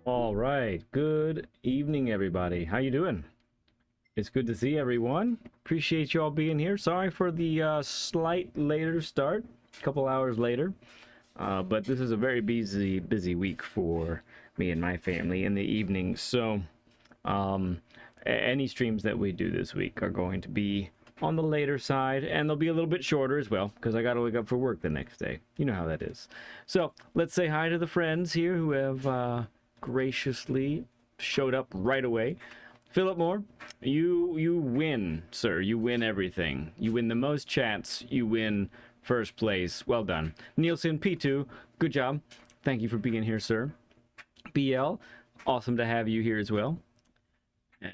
All right. Good evening, everybody. How you doing? It's good to see everyone. Appreciate you all being here. Sorry for the slight later start, a couple hours later. But this is a very busy week for me and my family in the evening. So, any streams that we do this week are going to be on the later side, and they'll be a little bit shorter as well because I got to wake up for work the next day. You know how that is. So let's say hi to the friends here who have graciously showed up right away. Philip Moore, you win, sir. You win everything. You win the most chats. You win first place. Well done. Nielsen P2, good job. Thank you for being here, sir. BL, awesome to have you here as well.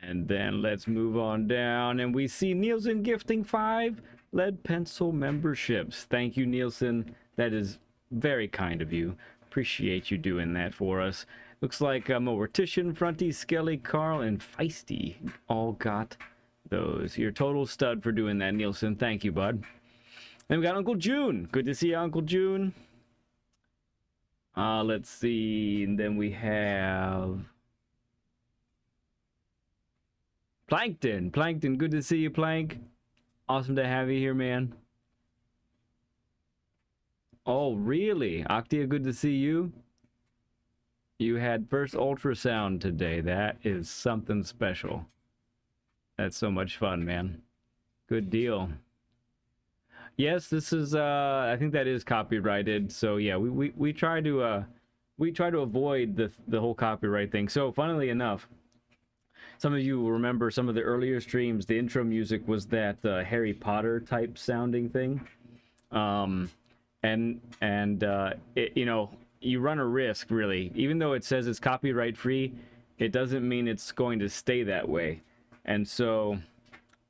And then let's move on down, and we see Nielsen gifting 5 lead pencil memberships. Thank you, Nielsen. That is very kind of you. Appreciate you doing that for us. Looks like Mortician, Fronty, Skelly, Carl, and Feisty all got those. You're a total stud for doing that, Nielsen. Thank you, bud. Then we got Uncle June. Good to see you, Uncle June. Let's see. And then we have Plankton. Plankton, good to see you, Plank. Awesome to have you here, man. Oh, really? Octia, good to see you. You had first ultrasound today. That is something special. That's so much fun, man. Good deal. Yes, this is I think that is copyrighted. So yeah, we try to avoid the whole copyright thing. So funnily enough, some of you will remember some of the earlier streams, the intro music was that Harry Potter type sounding thing. It, you know, you run a risk, really. Even though it says it's copyright free, it doesn't mean it's going to stay that way. And so,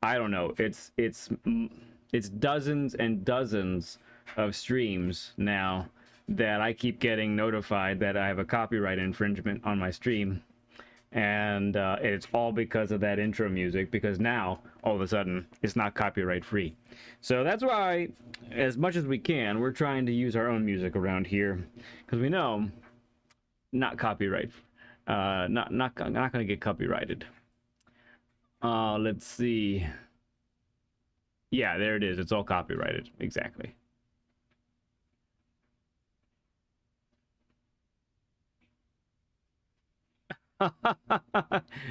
I don't know. It's dozens and dozens of streams now that I keep getting notified that I have a copyright infringement on my stream. And it's all because of that intro music, because now all of a sudden it's not copyright free. So that's why, as much as we can, we're trying to use our own music around here, because we know not copyright, not going to get copyrighted. Let's see. Yeah, there it is. It's all copyrighted. Exactly.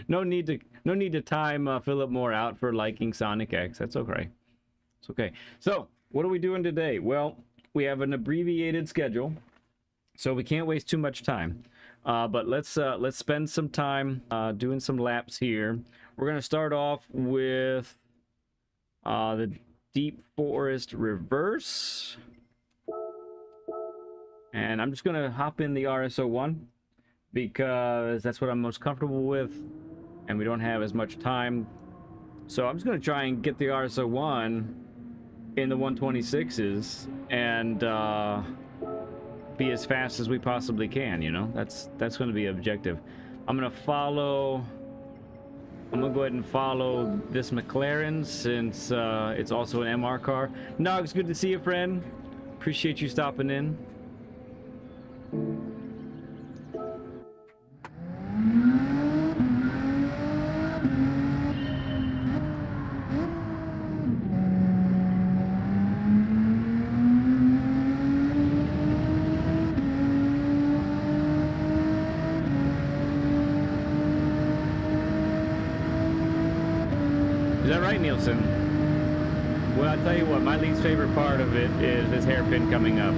No need to time Philip Moore out for liking Sonic X. That's okay. It's okay. So, what are we doing today? Well, we have an abbreviated schedule, so we can't waste too much time. But let's spend some time doing some laps here. We're gonna start off with the Deep Forest Reverse, and I'm just gonna hop in the RSO1. Because that's what I'm most comfortable with, and we don't have as much time. So I'm just going to try and get the RSO1 in the 126s and be as fast as we possibly can, you know? That's going to be objective. I'm going to go ahead and follow this McLaren since it's also an MR car. Nogs, good to see you, friend. Appreciate you stopping in. Is that right, Nielsen? Well, I'll tell you what, my least favorite part of it is this hairpin coming up.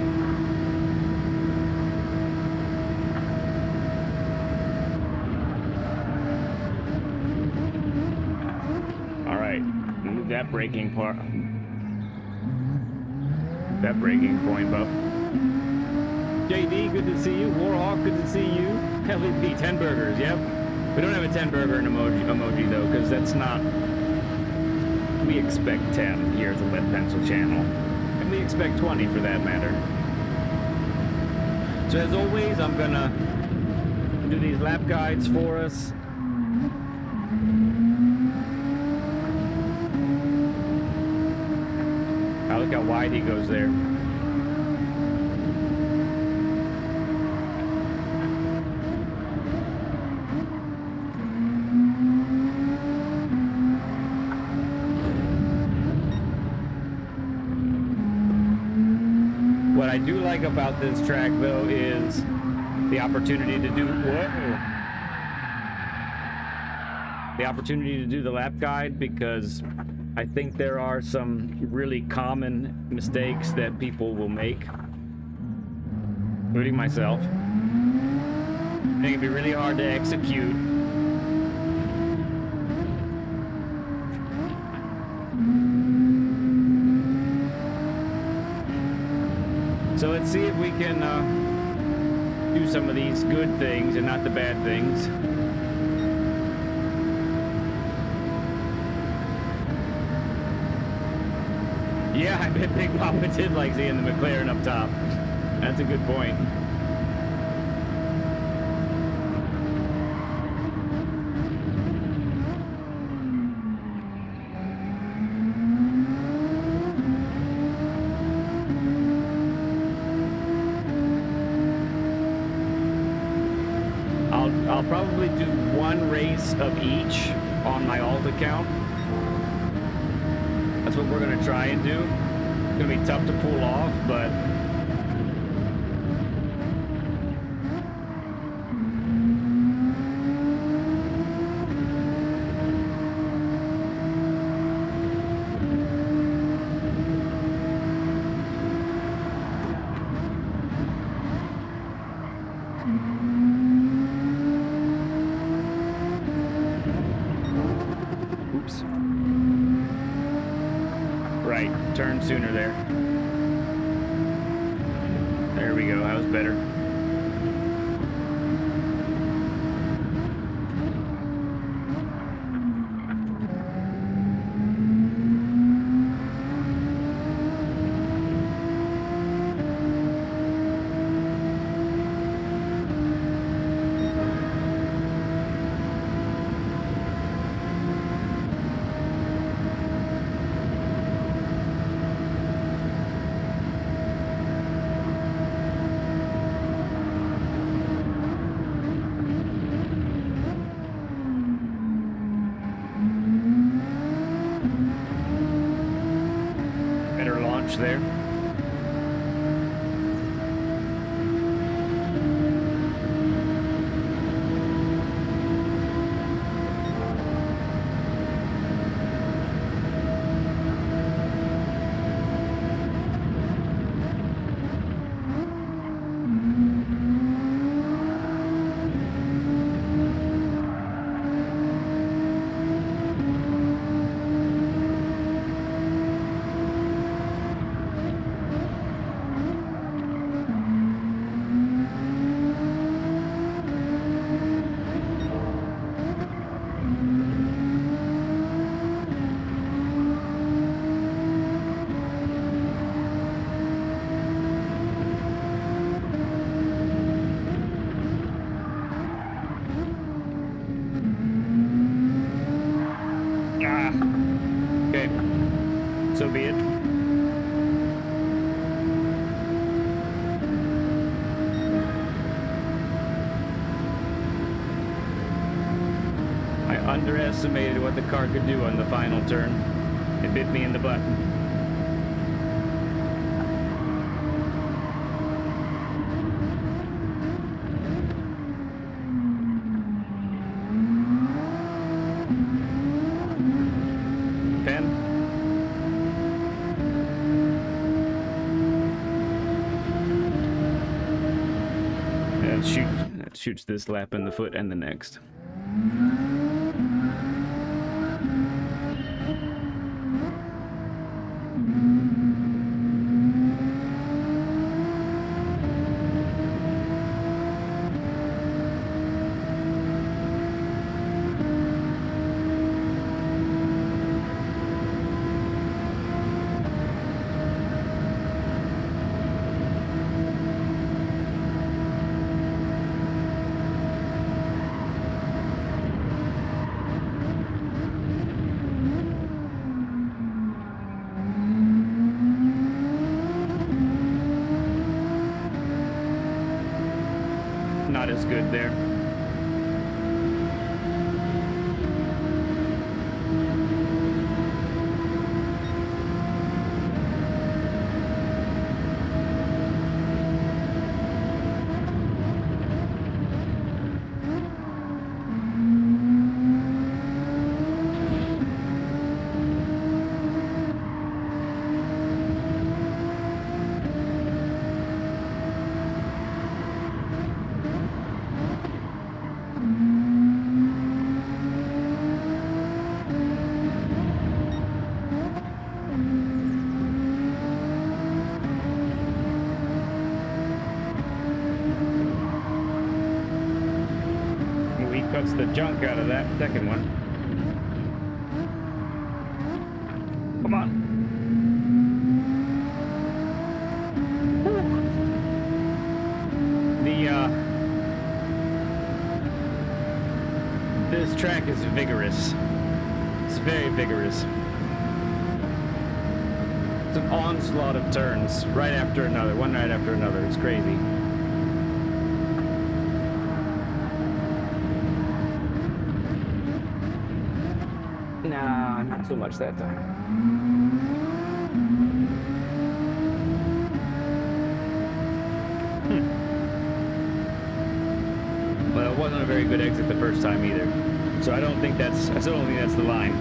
Alright, move that braking part. That braking point, bub. JD, good to see you. Warhawk, good to see you. LEP, 10 burgers, yep. We don't have a 10 burger emoji though, because that's not... We expect 10 here at the Lead Pencil channel, and we expect 20 for that matter. So as always, I'm gonna do these lap guides for us. Oh, look how wide he goes there. do like about this track, though, is the opportunity to do... Whoa! The opportunity to do the lap guide, because I think there are some really common mistakes that people will make, including myself. I think it'd be really hard to execute. So let's see if we can do some of these good things and not the bad things. Yeah, I bet Big Papa did like seeing the McLaren up top. That's a good point. I'll probably do one race of each on my alt account. That's what we're gonna try and do. It's gonna be tough to pull off, but turn sooner there. There we go, that was better. There. So be it. I underestimated what the car could do on the final turn. It bit me in the butt. Shoots this lap in the foot and the next. Not as good there. cuts the junk out of that second one. Come on. This track is vigorous. It's very vigorous. It's an onslaught of turns, right after another, one right after another. It's crazy. Nah, not so much that time. Well, it wasn't a very good exit the first time either. So I still don't think that's the line.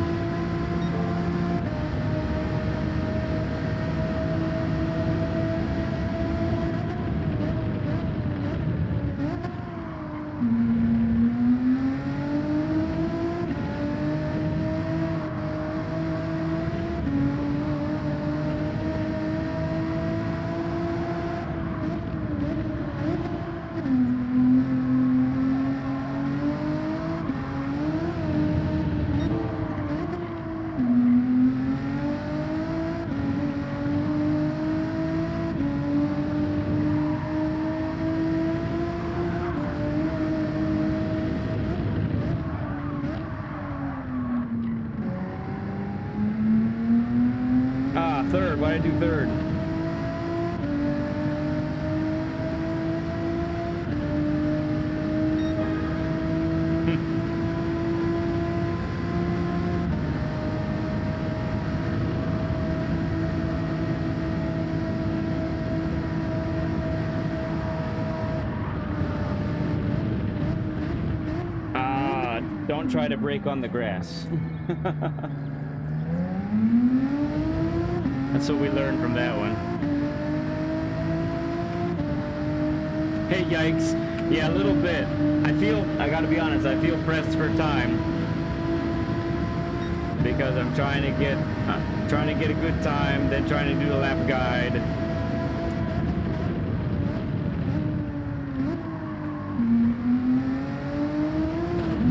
Third, why did I do third? Don't try to brake on the grass. That's what we learned from that one. Hey, yikes. Yeah, a little bit. I gotta be honest, I feel pressed for time. Because I'm trying to get a good time, then trying to do the lap guide.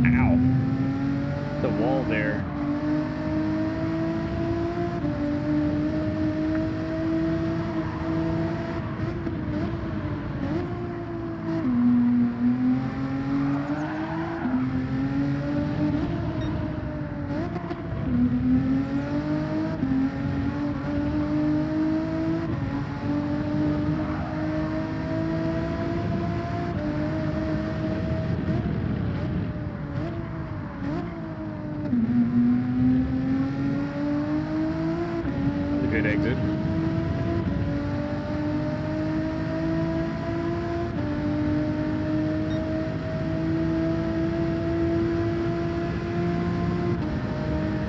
Ow. The wall there. Good exit.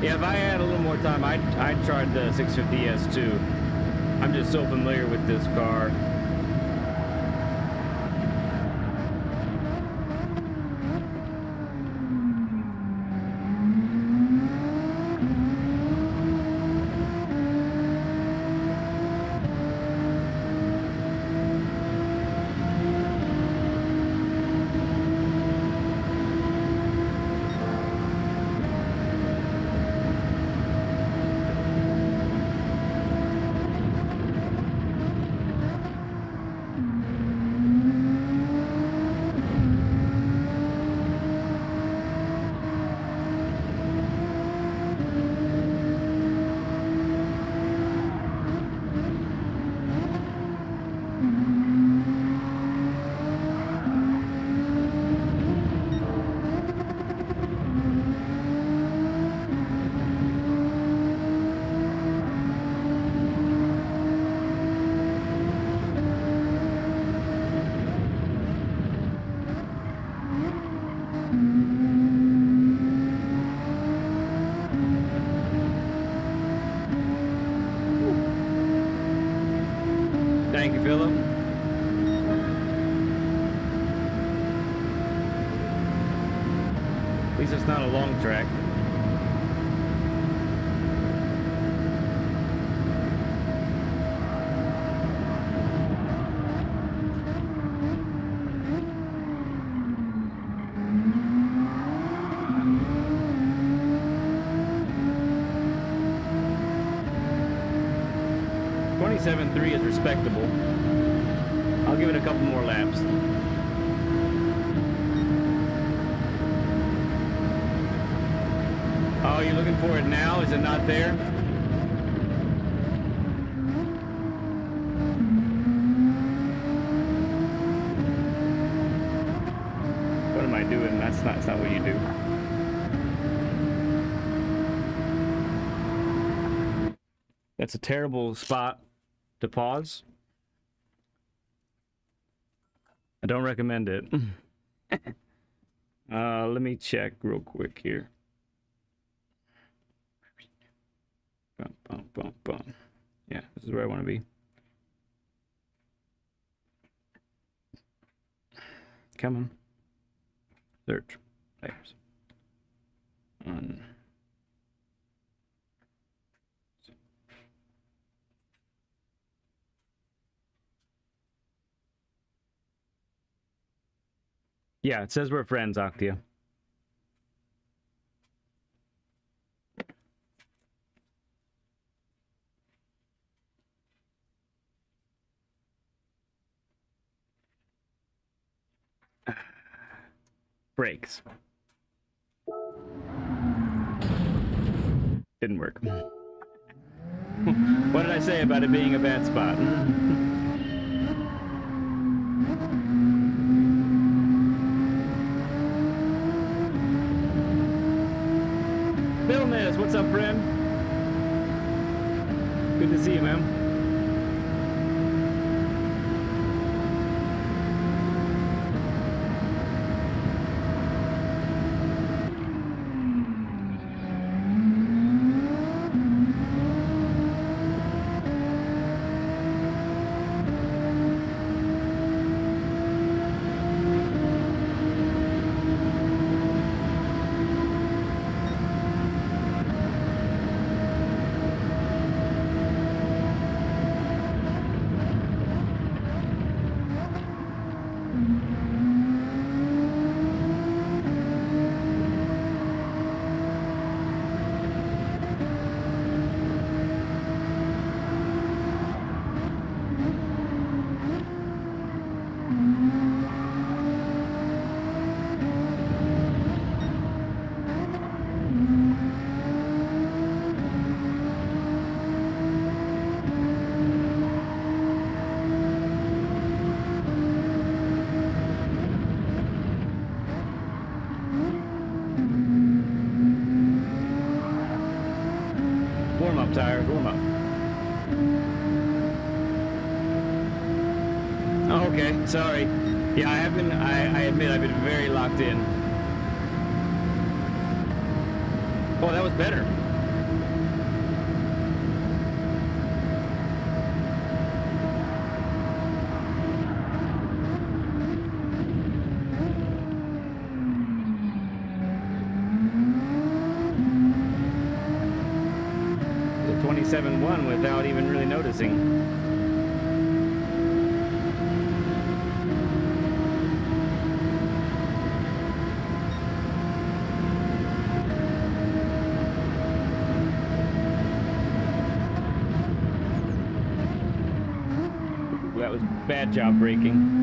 Yeah, if I had a little more time, I'd try the 650S too. I'm just so familiar with this car. Thank you, Philip. At least it's not a long track. 27.3 is respectable. I'll give it a couple more laps. Oh, you're looking for it now? Is it not there? What am I doing? That's not what you do. That's a terrible spot to pause. I don't recommend it. Let me check real quick here. Bum, bum, bum, bum. Yeah, this is where I want to be. Come on. Search. Layers. On. Yeah, it says we're friends, Octia. Brakes. Didn't work. What did I say about it being a bad spot? Billness, what's up, friend? Good to see you, man. Tires, warm up. Oh, okay, sorry. Yeah, I admit I've been very locked in. Oh, that was better. So 27.1 without even really noticing. That was bad job braking.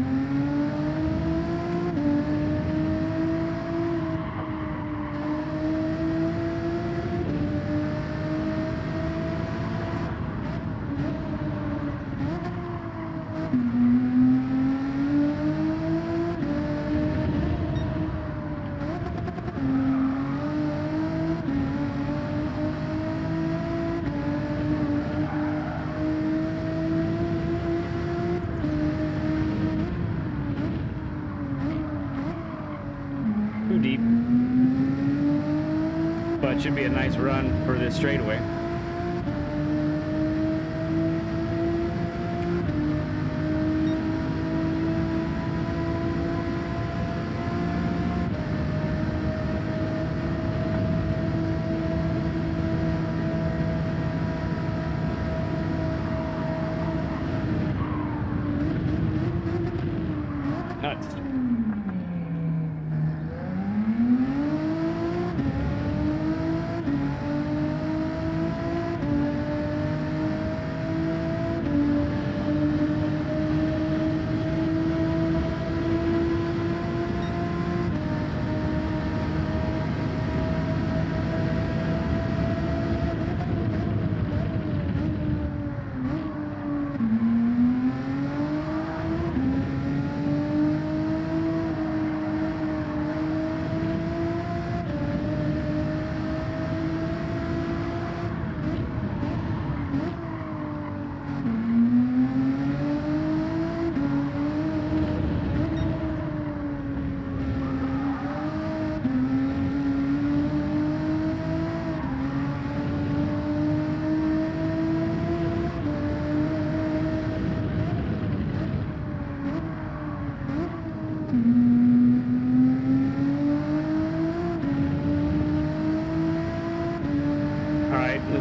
Deep, but should be a nice run for this straightaway. Nuts.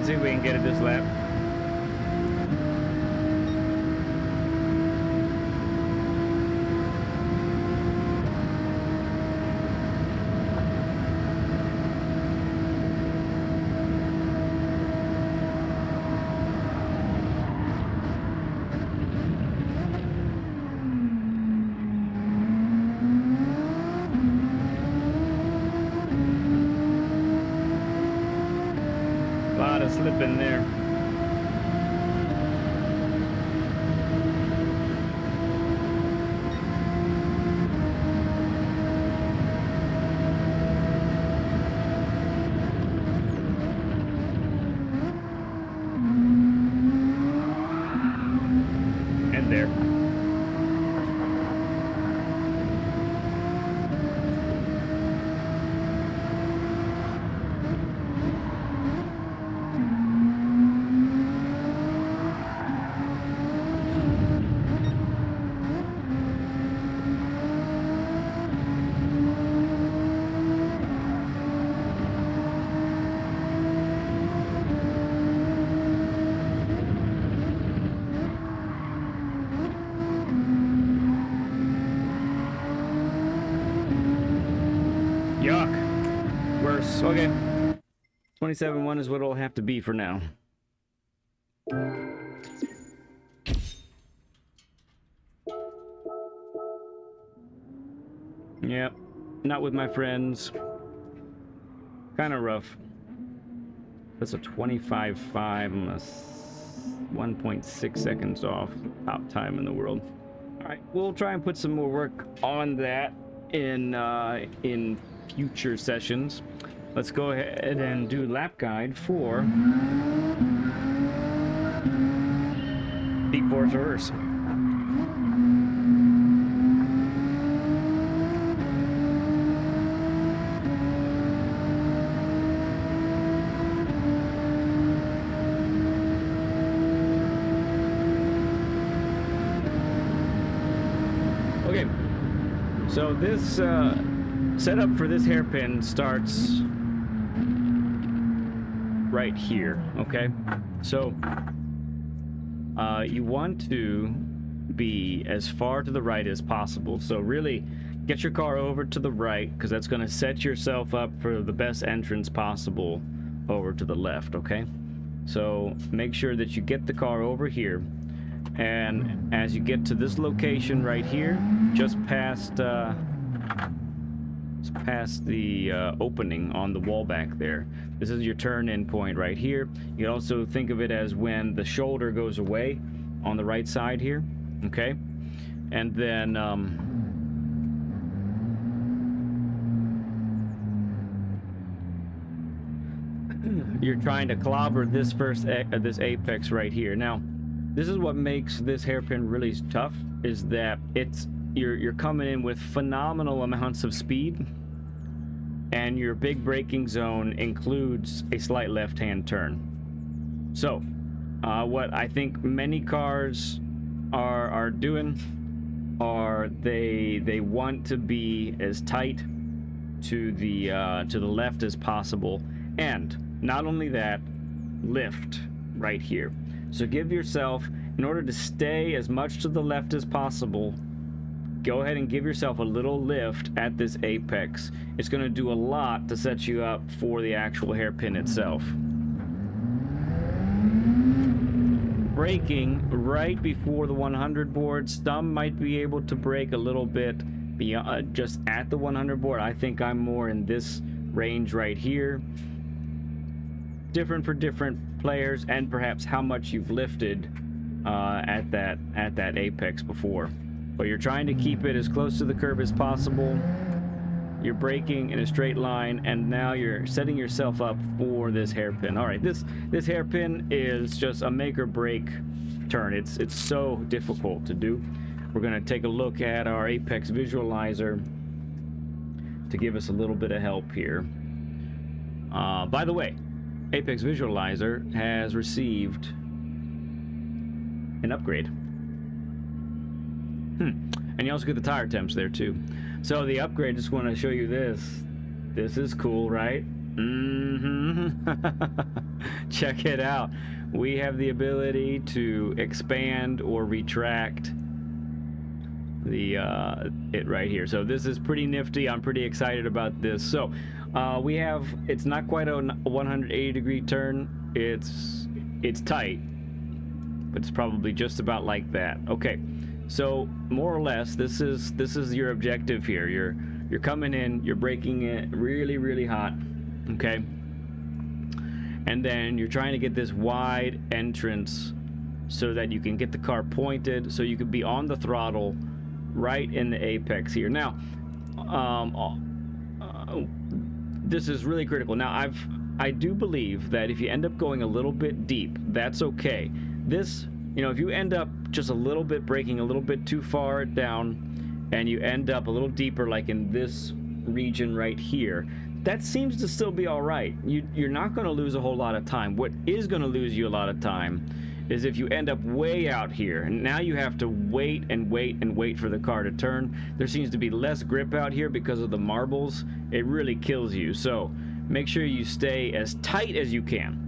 Let's see if we can get it this lap. Slip in there. And there. Yuck. Worse. Okay. 27.1 is what it'll have to be for now. Yep. Not with my friends. Kind of rough. That's a 25.5. I'm 1.6 seconds off. Top time in the world. Alright, we'll try and put some more work on that in future sessions. Let's go ahead and do lap guide for Peak Force Reverse. Okay, so this setup for this hairpin starts right here, okay? So you want to be as far to the right as possible. So really get your car over to the right, because that's going to set yourself up for the best entrance possible over to the left, okay? So make sure that you get the car over here, and as you get to this location right here, just past the opening on the wall back there, this is your turn-in point right here. You can also think of it as when the shoulder goes away on the right side here, okay? And then you're trying to clobber this this apex right here. Now, this is what makes this hairpin really tough, is that you're coming in with phenomenal amounts of speed, and your big braking zone includes a slight left-hand turn. So what I think many cars are doing are they want to be as tight to the left as possible, and not only that, lift right here. So give yourself, in order to stay as much to the left as possible, go ahead and give yourself a little lift at this apex. It's going to do a lot to set you up for the actual hairpin itself. Braking right before the 100 board, some might be able to brake a little bit beyond, just at the 100 board. I think I'm more in this range right here. Different for different players, and perhaps how much you've lifted at that apex before. But you're trying to keep it as close to the curb as possible. You're braking in a straight line, and now you're setting yourself up for this hairpin. All right, this hairpin is just a make or break turn. It's so difficult to do. We're going to take a look at our apex visualizer to give us a little bit of help here. By the way, Apex Visualizer has received an upgrade. And you also get the tire temps there too. So the upgrade, just want to show you this. This is cool, right? Check it out. We have the ability to expand or retract the it right here. So this is pretty nifty. I'm pretty excited about this. So we have, it's not quite a 180-degree turn. It's tight, but it's probably just about like that. Okay, so more or less, this is your objective here. You're coming in, you're braking it really hot, okay, and then you're trying to get this wide entrance so that you can get the car pointed, so you could be on the throttle right in the apex here. Now, this is really critical. Now, I do believe that if you end up going a little bit deep, that's okay. This, you know, if you end up just a little bit braking a little bit too far down and you end up a little deeper, like in this region right here, that seems to still be all right. You're not going to lose a whole lot of time. What is going to lose you a lot of time is if you end up way out here, and now you have to wait and wait for the car to turn. There seems to be less grip out here because of the marbles. It really kills you. So make sure you stay as tight as you can.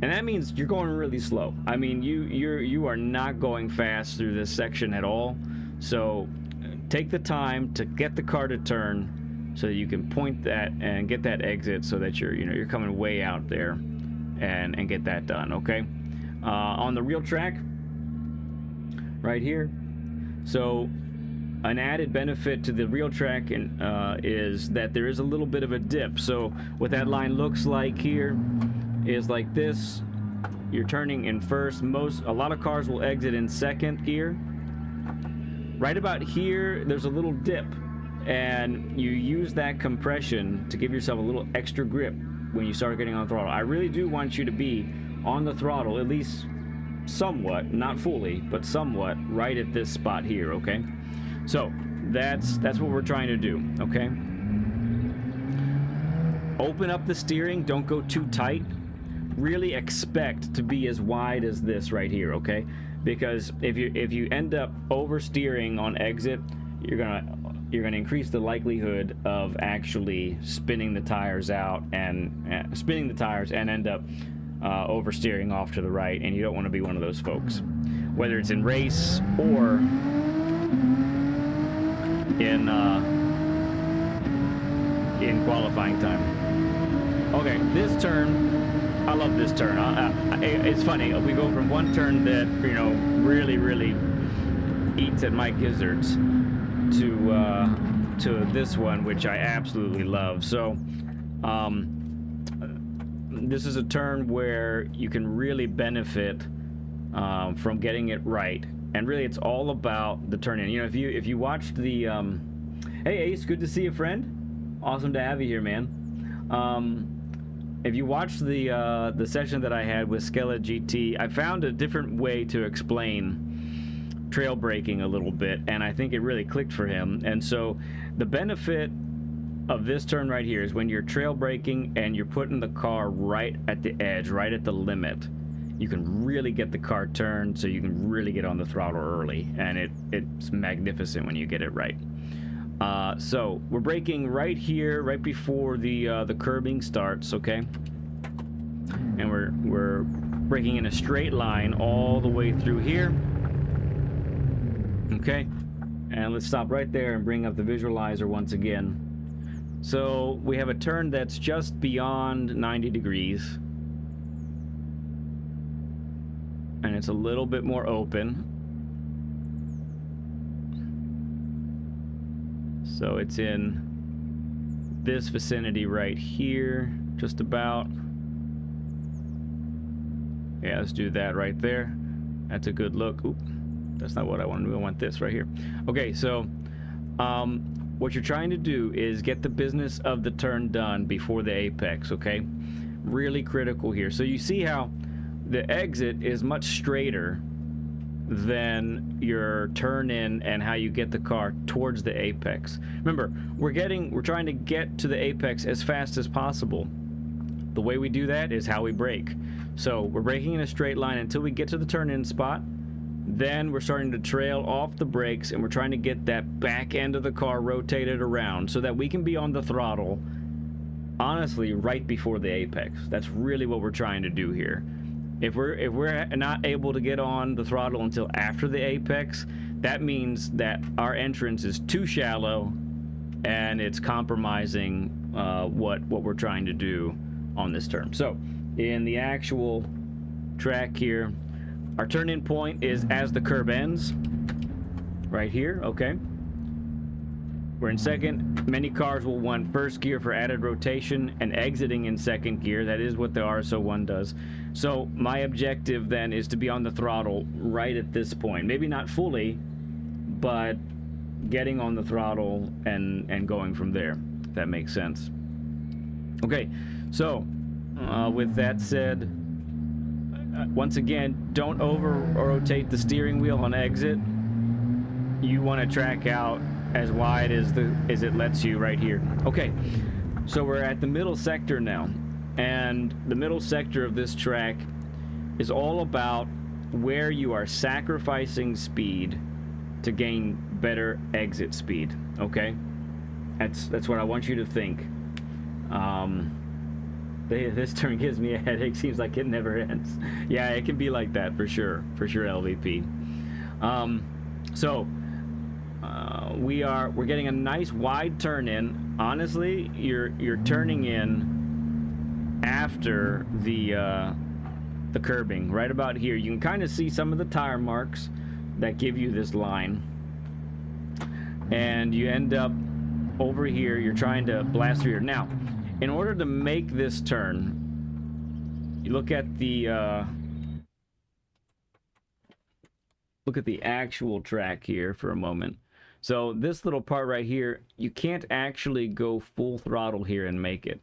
And that means you're going really slow. I mean, you are not going fast through this section at all. So take the time to get the car to turn so that you can point that and get that exit so that you're coming way out there and get that done, okay? On the real track right here, so an added benefit to the real track is that there is a little bit of a dip. So what that line looks like here is like this. You're turning in first. A lot of cars will exit in second gear. Right about here, there's a little dip, and you use that compression to give yourself a little extra grip when you start getting on the throttle. I really do want you to be on the throttle, at least somewhat, not fully, but somewhat, right at this spot here, okay? So that's what we're trying to do, okay? Open up the steering, don't go too tight. Really expect to be as wide as this right here, okay? Because if you end up oversteering on exit, you're gonna increase the likelihood of actually spinning the tires out and end up oversteering off to the right, and you don't want to be one of those folks, whether it's in race or in qualifying time. Okay, this turn, I love this turn. It's funny, we go from one turn that really eats at my gizzards to this one, which I absolutely love. So this is a turn where you can really benefit from getting it right, and really it's all about the turn in. If you watched the hey Ace, good to see you, friend. Awesome to have you here, man. If you watched the session that I had with Skella GT, I found a different way to explain trail braking a little bit, and I think it really clicked for him. And so the benefit of this turn right here is when you're trail braking and you're putting the car right at the edge, right at the limit, you can really get the car turned, so you can really get on the throttle early, and it's magnificent when you get it right. So we're braking right here, right before the curbing starts, okay? And we're braking in a straight line all the way through here, okay? And let's stop right there and bring up the visualizer once again. So we have a turn that's just beyond 90 degrees, and it's a little bit more open. So it's in this vicinity right here, just about. Yeah, let's do that right there. That's a good look. Oop, that's not what I want to do. I want this right here. Okay, so what you're trying to do is get the business of the turn done before the apex, okay? Really critical here. So you see how the exit is much straighter than your turn in and how you get the car towards the apex. Remember, we're trying to get to the apex as fast as possible. The way we do that is how we brake. So we're braking in a straight line until we get to the turn in spot. Then we're starting to trail off the brakes, and we're trying to get that back end of the car rotated around so that we can be on the throttle honestly right before the apex. That's really what we're trying to do here. If we're not able to get on the throttle until after the apex, that means that our entrance is too shallow and it's compromising what we're trying to do on this turn. So in the actual track here, our turn-in point is as the curb ends, right here, okay? We're in second. Many cars will want first gear for added rotation and exiting in second gear. That is what the RSO1 does. So my objective then is to be on the throttle right at this point. Maybe not fully, but getting on the throttle and going from there, if that makes sense. Okay, so with that said, once again, don't over rotate the steering wheel on exit. You want to track out as wide as it lets you right here. Okay, so we're at the middle sector now, and the middle sector of this track is all about where you are sacrificing speed to gain better exit speed. Okay, that's what I want you to think. This turn gives me a headache. Seems like it never ends. Yeah, it can be like that for sure, LVP. We're getting a nice wide turn in. Honestly, you're turning in after the curbing, right about here. You can kind of see some of the tire marks that give you this line, and you end up over here. You're trying to blast through here. Now, in order to make this turn, you look at the actual track here for a moment. So this little part right here, you can't actually go full throttle here and make it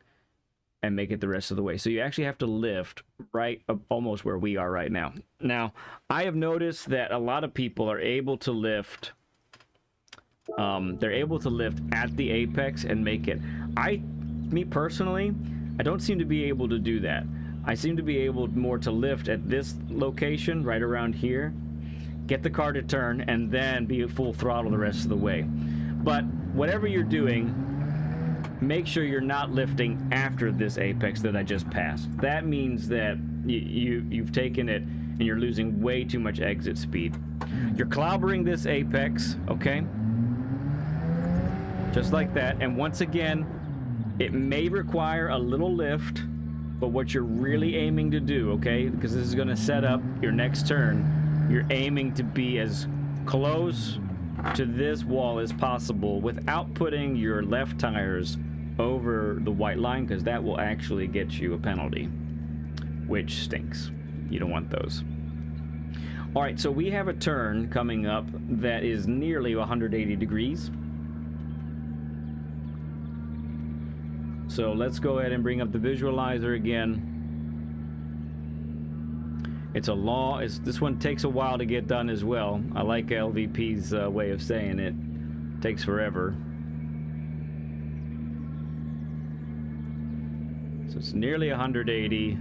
the rest of the way. So you actually have to lift right up almost where we are right now. Now, I have noticed that a lot of people are able to lift. They're able to lift at the apex and make it. Me personally, I don't seem to be able to do that. I seem to be able more to lift at this location right around here, get the car to turn, and then be at full throttle the rest of the way. But whatever you're doing, make sure you're not lifting after this apex that I just passed. That means that you've taken it and you're losing way too much exit speed. You're clobbering this apex, okay? Just like that. And once again, it may require a little lift, but what you're really aiming to do, okay, because this is going to set up your next turn, you're aiming to be as close to this wall as possible without putting your left tires over the white line, because that will actually get you a penalty, which stinks. You don't want those. All right, so we have a turn coming up that is nearly 180 degrees. So let's go ahead and bring up the visualizer again. This one takes a while to get done as well. I like LVP's way of saying it. Takes forever. So it's nearly 180,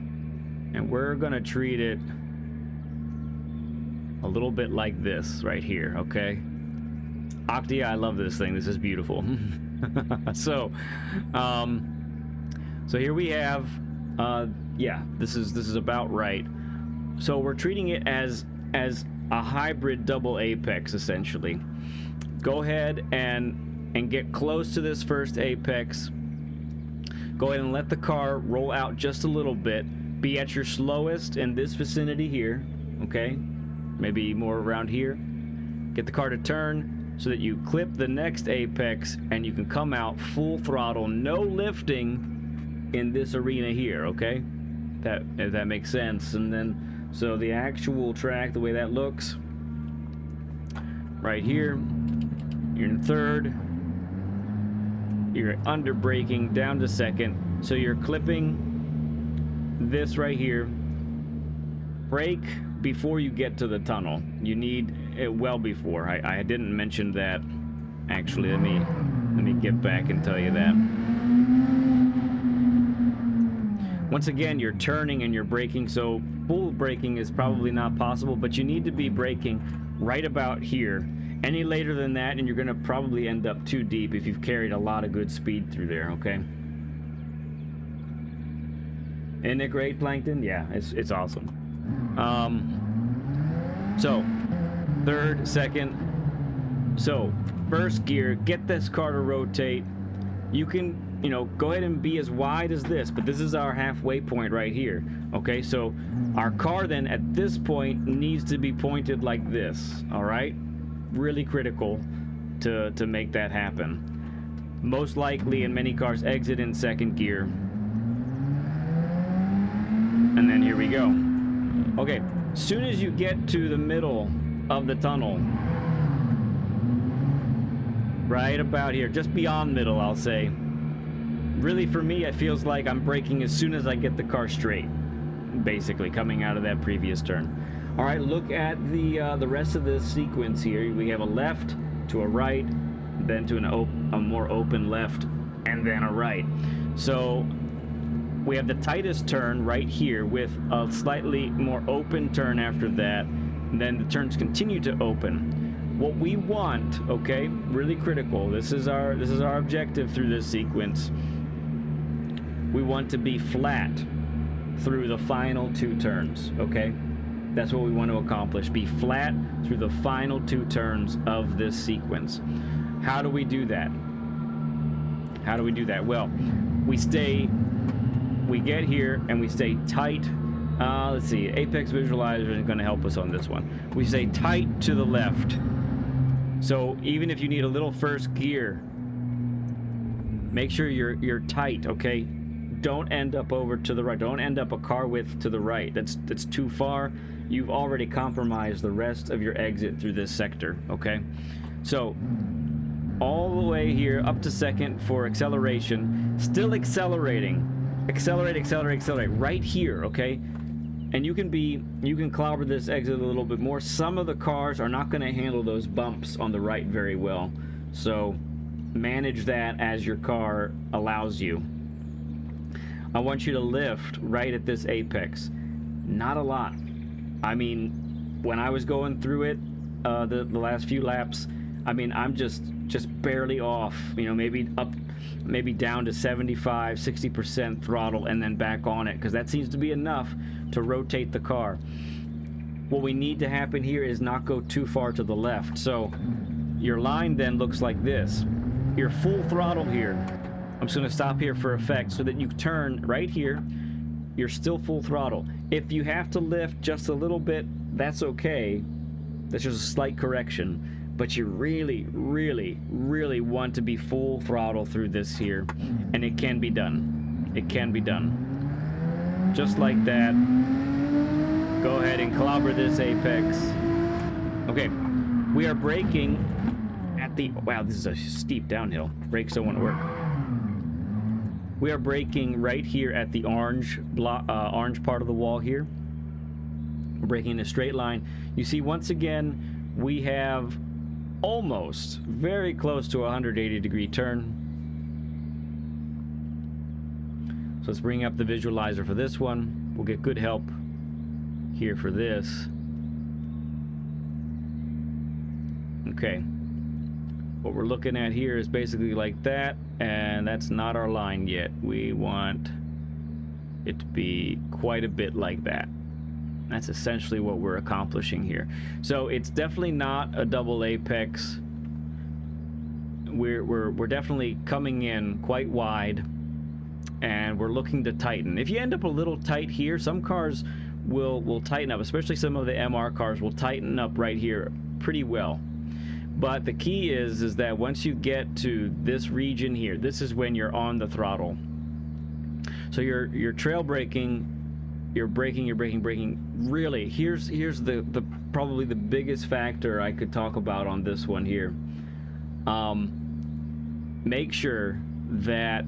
and we're gonna treat it a little bit like this right here, okay? Octia, I love this thing. This is beautiful. So here we have, yeah, this is about right. So we're treating it as a hybrid double apex, essentially. Go ahead and get close to this first apex. Go ahead and let the car roll out just a little bit. Be at your slowest in this vicinity here, okay? Maybe more around here. Get the car to turn so that you clip the next apex and you can come out full throttle, no lifting in this arena here, okay? If that makes sense. And then, so the actual track, the way that looks, right here, you're in third, you're under braking down to second, so you're clipping this right here. Brake before you get to the tunnel. You need it well before. I didn't mention that, actually. Let me get back and tell you that. Once again, you're turning and you're braking, so full braking is probably not possible, but you need to be braking right about here. Any later than that, and you're going to probably end up too deep if you've carried a lot of good speed through there, okay? Isn't it great, Plankton? Yeah, it's awesome. So, third, second. So, first gear, get this car to rotate. You can, you know, go ahead and be as wide as this, but this is our halfway point right here. Okay, so our car then at this point needs to be pointed like this. All right, really critical to make that happen. Most likely in many cars exit in second gear. And then here we go. Okay, soon as you get to the middle of the tunnel, right about here, just beyond middle, I'll say. Really, for me, it feels like I'm braking as soon as I get the car straight, basically, coming out of that previous turn. All right, look at the rest of this sequence here. We have a left to a right, then to a more open left, and then a right. So we have the tightest turn right here with a slightly more open turn after that, and then the turns continue to open. What we want, okay, really critical, this is our objective through this sequence. We want to be flat through the final two turns, okay? That's what we want to accomplish, be flat through the final two turns of this sequence. How do we do that? How do we do that? Well, we get here and we stay tight. Let's see, Apex Visualizer is going to help us on this one. We stay tight to the left. So even if you need a little first gear, make sure you're tight, okay? Don't end up over to the right. Don't end up a car width to the right. That's too far. You've already compromised the rest of your exit through this sector, okay? So all the way here up to second for acceleration, still accelerating. Accelerate, accelerate, accelerate right here, okay? And you can clobber this exit a little bit more. Some of the cars are not going to handle those bumps on the right very well. So manage that as your car allows you. I want you to lift right at this apex. Not a lot. I mean, when I was going through it, the last few laps, I mean, I'm just barely off, you know, maybe down to 75, 60% throttle and then back on it, because that seems to be enough to rotate the car. What we need to happen here is not go too far to the left. So your line then looks like this. You're full throttle here. I'm just going to stop here for effect so that you turn right here. You're still full throttle. If you have to lift just a little bit, that's okay. That's just a slight correction. But you really, really, really want to be full throttle through this here. And it can be done. It can be done. Just like that. Go ahead and clobber this apex. Okay. We are braking at the... Wow, this is a steep downhill. Brakes don't want to work. We are braking right here at the orange part of the wall here. We're braking in a straight line. You see, once again, we have almost very close to a 180-degree turn. So let's bring up the visualizer for this one. We'll get good help here for this. Okay. What we're looking at here is basically like that, and that's not our line yet. We want it to be quite a bit like that. That's essentially what we're accomplishing here. So it's definitely not a double apex. We're definitely coming in quite wide, and we're looking to tighten. If you end up a little tight here, some cars will tighten up, especially some of the MR cars will tighten up right here pretty well. But the key is that once you get to this region here, this is when you're on the throttle. So you're trail braking, you're braking. Really, here's the probably the biggest factor I could talk about on this one here. Make sure that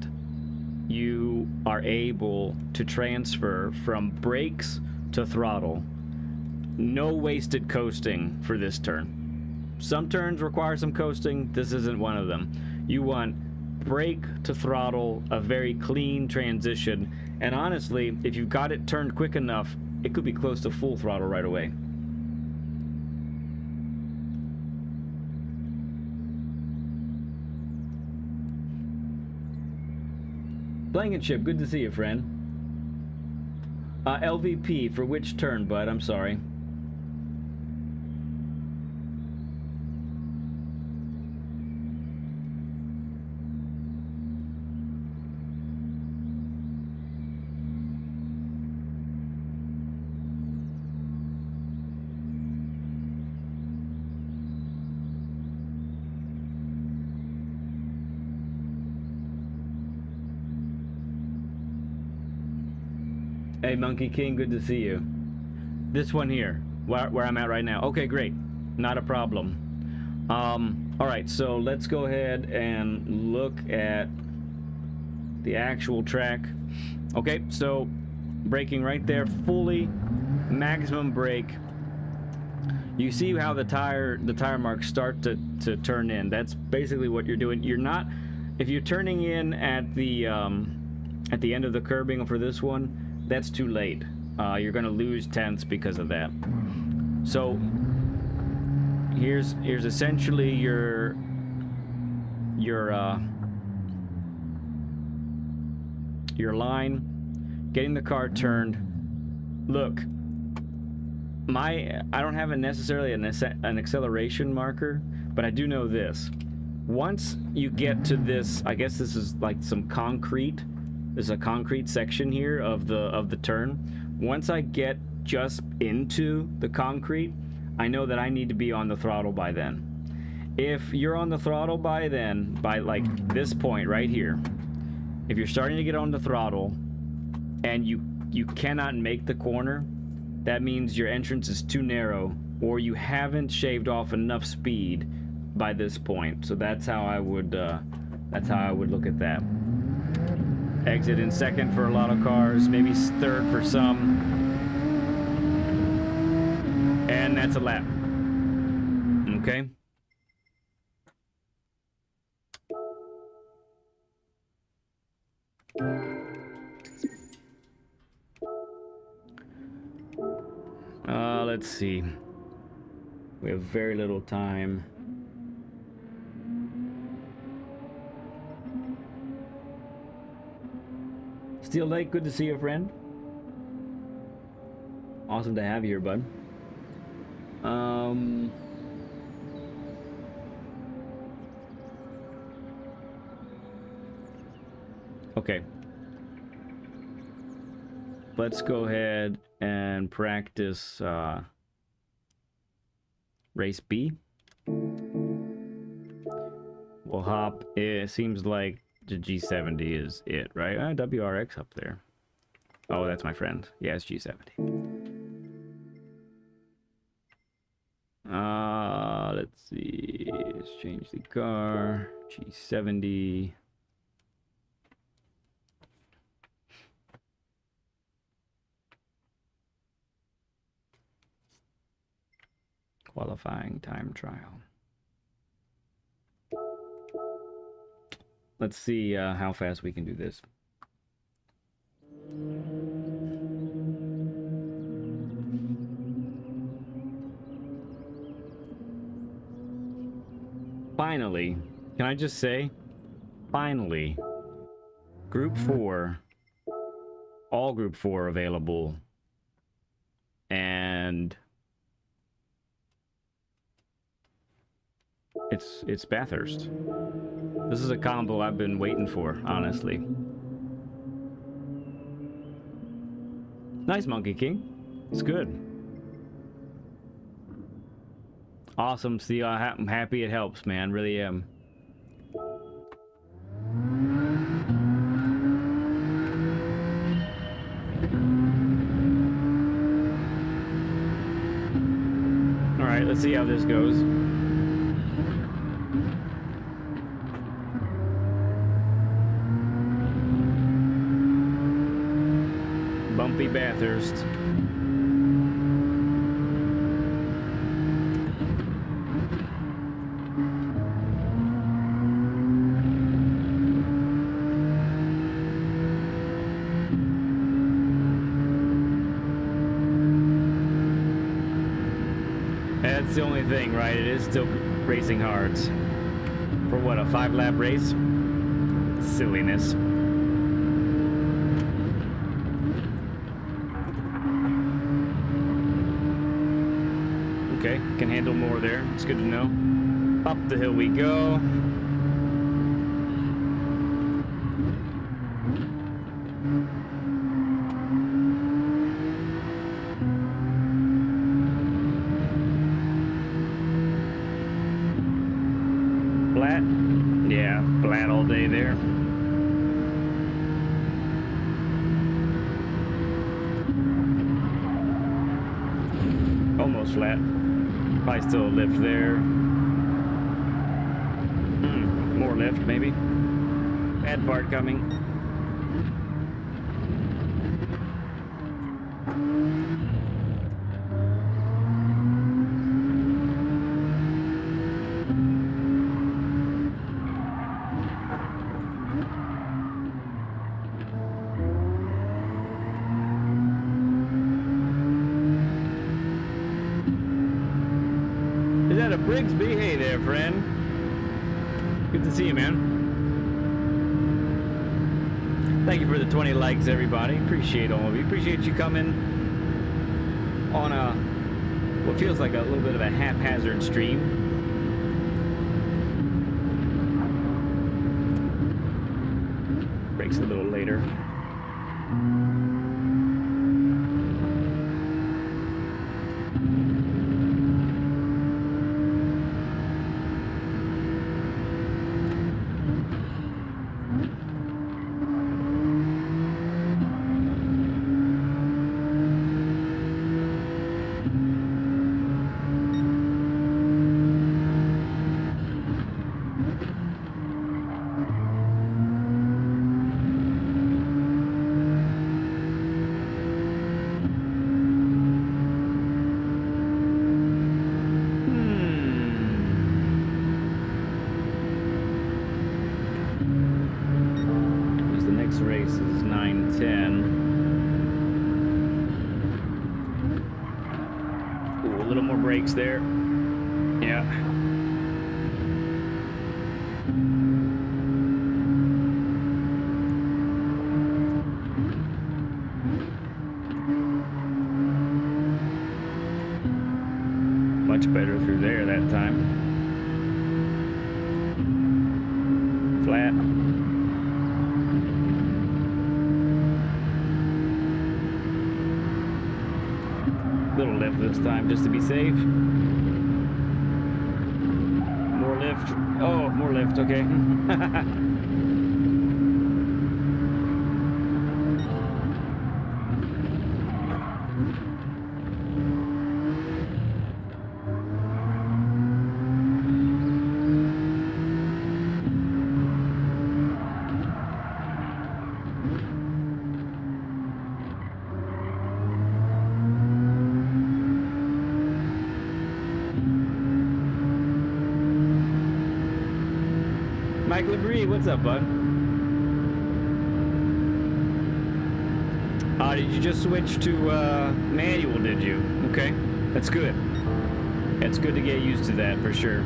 you are able to transfer from brakes to throttle. No wasted coasting for this turn. Some turns require some coasting. This isn't one of them. You want brake to throttle, a very clean transition. And honestly, if you've got it turned quick enough, it could be close to full throttle right away. Blankenship, good to see you, friend. LVP for which turn, bud? I'm sorry. Hey, Monkey King, good to see you. This one here, where I'm at right now. Okay, great. Not a problem. All right, so let's go ahead and look at the actual track. Okay, so braking right there, fully maximum brake. You see how the tire marks start to turn in. That's basically what you're doing. You're not, if you're turning in at the end of the curbing for this one, that's too late. You're gonna lose tenths because of that. So here's essentially your line, getting the car turned. Look, I don't have necessarily an acceleration marker, but I do know this. Once you get to this, I guess this is like some concrete. There's a concrete section here of the turn. Once I get just into the concrete, I know that I need to be on the throttle by then. If you're on the throttle by then, by like this point right here, if you're starting to get on the throttle and you cannot make the corner, that means your entrance is too narrow, or you haven't shaved off enough speed by this point. So that's how I would look at that. Exit in second for a lot of cars, maybe third for some. And that's a lap. Okay? Let's see. We have very little time. Steel Lake, good to see you, friend. Awesome to have you here, bud. Okay. Let's go ahead and practice race B. We'll hop. It seems like the G70 is it, right? WRX up there. Oh, that's my friend. Yeah, it's G70. Let's see. Let's change the car. G70. Qualifying time trial. Let's see how fast we can do this. Finally, can I just say, finally, Group 4, all Group 4 available, and it's Bathurst. This is a combo I've been waiting for, honestly. Nice, Monkey King. It's good. Awesome. See, I'm happy it helps, man. Really am. All right, let's see how this goes. Bumpy Bathurst. That's the only thing, right? It is still racing hard. For what, a 5-lap race? Silliness. Can handle more there. It's good to know. Up the hill we go. Flat? Yeah, flat all day there. Almost flat. Probably still a lift there. More lift, maybe. Bad part coming. Is that a Brigsby? Hey there, friend. Good to see you, man. Thank you for the 20 likes, everybody. Appreciate all of you. Appreciate you coming on a what feels like a little bit of a haphazard stream. Breaks a little later. Race is 9:10. Ooh, a little more brakes there. Yeah. Much better through there that time. Flat. Little lift this time just to be safe. More lift. Oh, more lift. Okay. Mike Labrie, what's up, bud? Did you just switch to manual, did you? Okay, that's good. It's good to get used to that, for sure.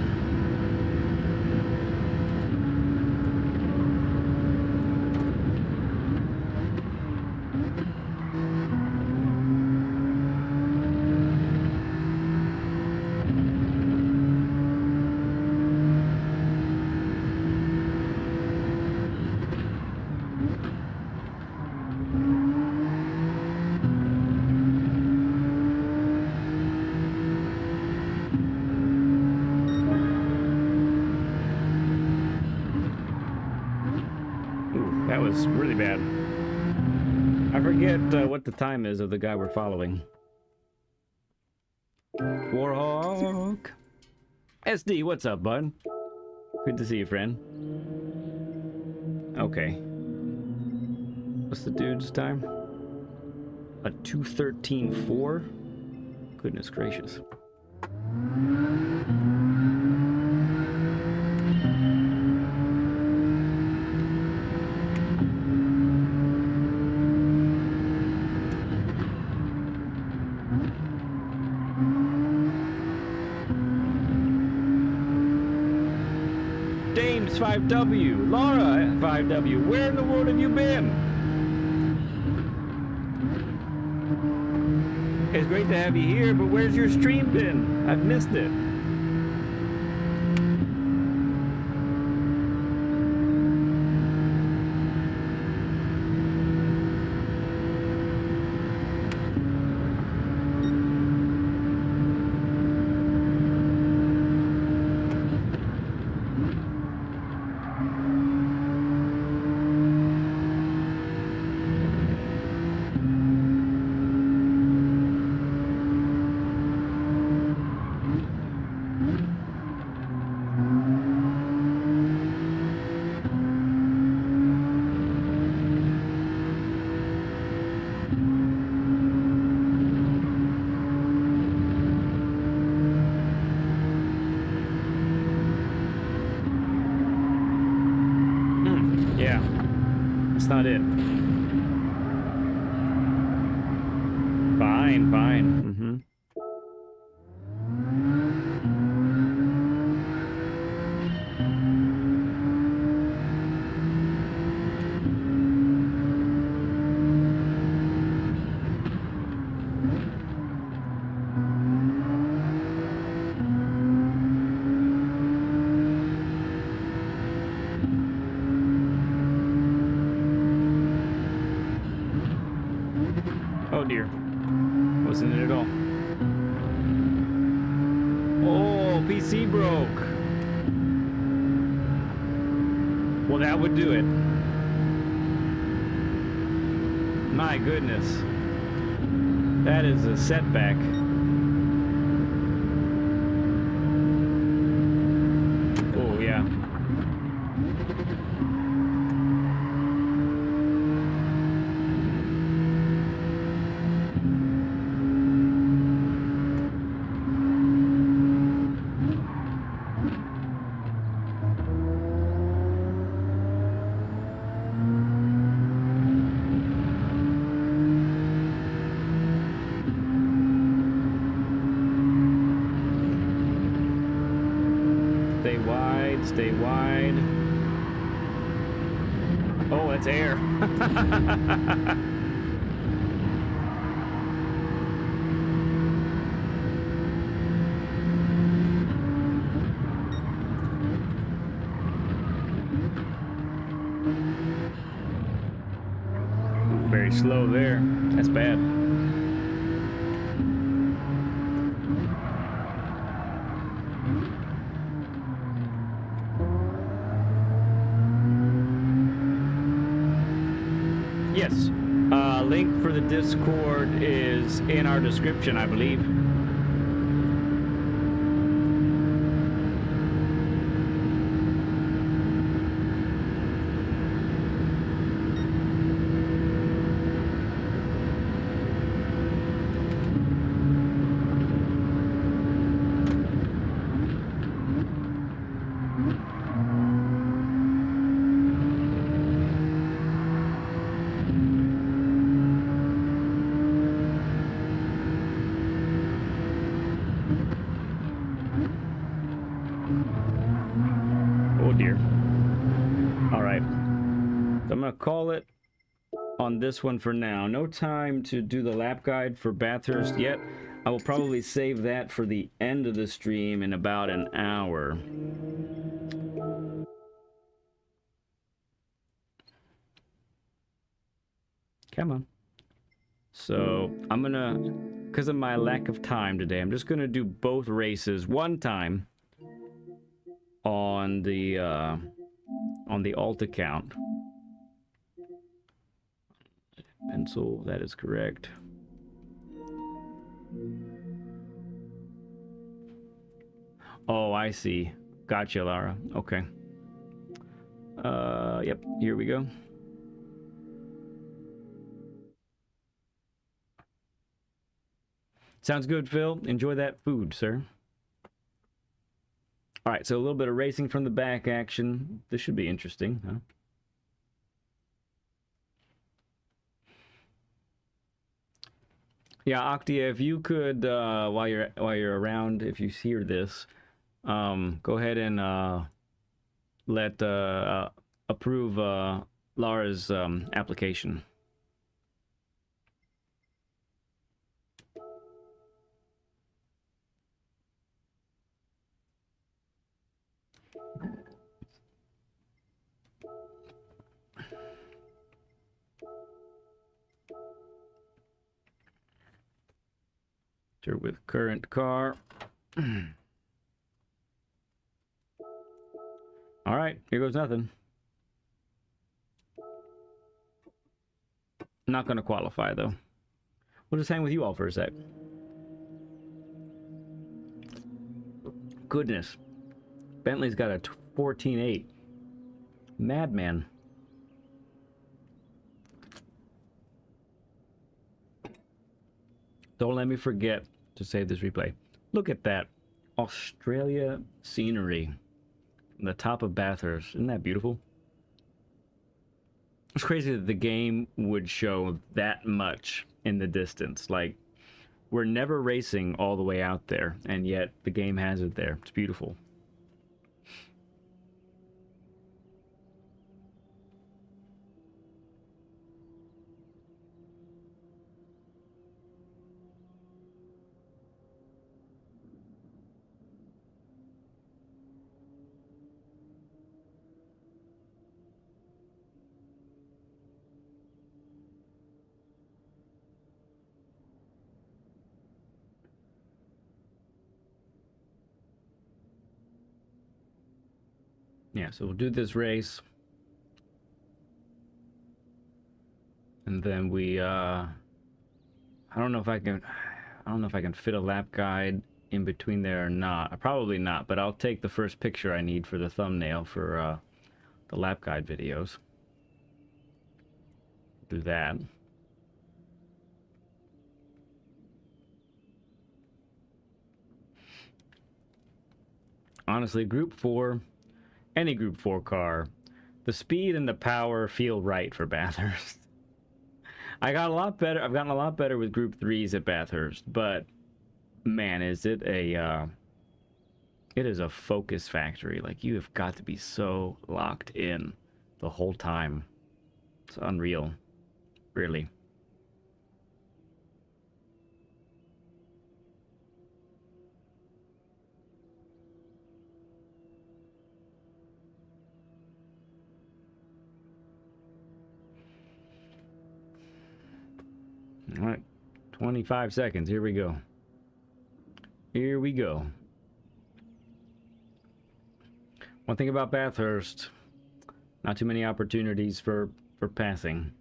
That was really bad. I forget what the time is of the guy we're following. Warhawk. SD, what's up, bud? Good to see you, friend. Okay. What's the dude's time? A 2:13.4? Goodness gracious. James 5W, Laura 5W, where in the world have you been? It's great to have you here, but where's your stream been? I've missed it. Not it. Fine, fine. Oh dear. Wasn't it at all. Oh, PC broke. Well, that would do it. My goodness. That is a setback. Oh, yeah. Stay wide. Oh, that's air. Very slow there. That's bad. Yes. Link for the Discord is in our description, I believe. Call it on this one for now. No time to do the lap guide for Bathurst yet. I will probably save that for the end of the stream in about an hour. Come on. So I'm gonna, because of my lack of time today, I'm just gonna do both races one time on the alt account. Pencil, that is correct. Oh, I see. Gotcha, Lara. Okay. Yep, here we go. Sounds good, Phil. Enjoy that food, sir. All right, so a little bit of racing from the back action. This should be interesting, huh? Yeah, Octia, if you could, while you're around, if you hear this, go ahead and approve Lara's with current car. All right, here goes nothing. Not going to qualify, though. We'll just hang with you all for a sec. Goodness. Bentley's got a 14.8. Madman. Don't let me forget to save this replay. Look at that Australia scenery from the top of Bathurst. Isn't that beautiful? It's crazy that the game would show that much in the distance. Like, we're never racing all the way out there, and yet the game has it there. It's beautiful. Yeah, so we'll do this race. And then we, I don't know if I can fit a lap guide in between there or not. Probably not, but I'll take the first picture I need for the thumbnail for the lap guide videos. Do that. Honestly, Group 4, any Group 4 car, the speed and the power feel right for Bathurst. I've gotten a lot better with Group 3s at Bathurst, but man, is it a it is a focus factory. Like, you have got to be so locked in the whole time. It's unreal, really. All right, 25 seconds. Here we go. Here we go. One thing about Bathurst, not too many opportunities for passing.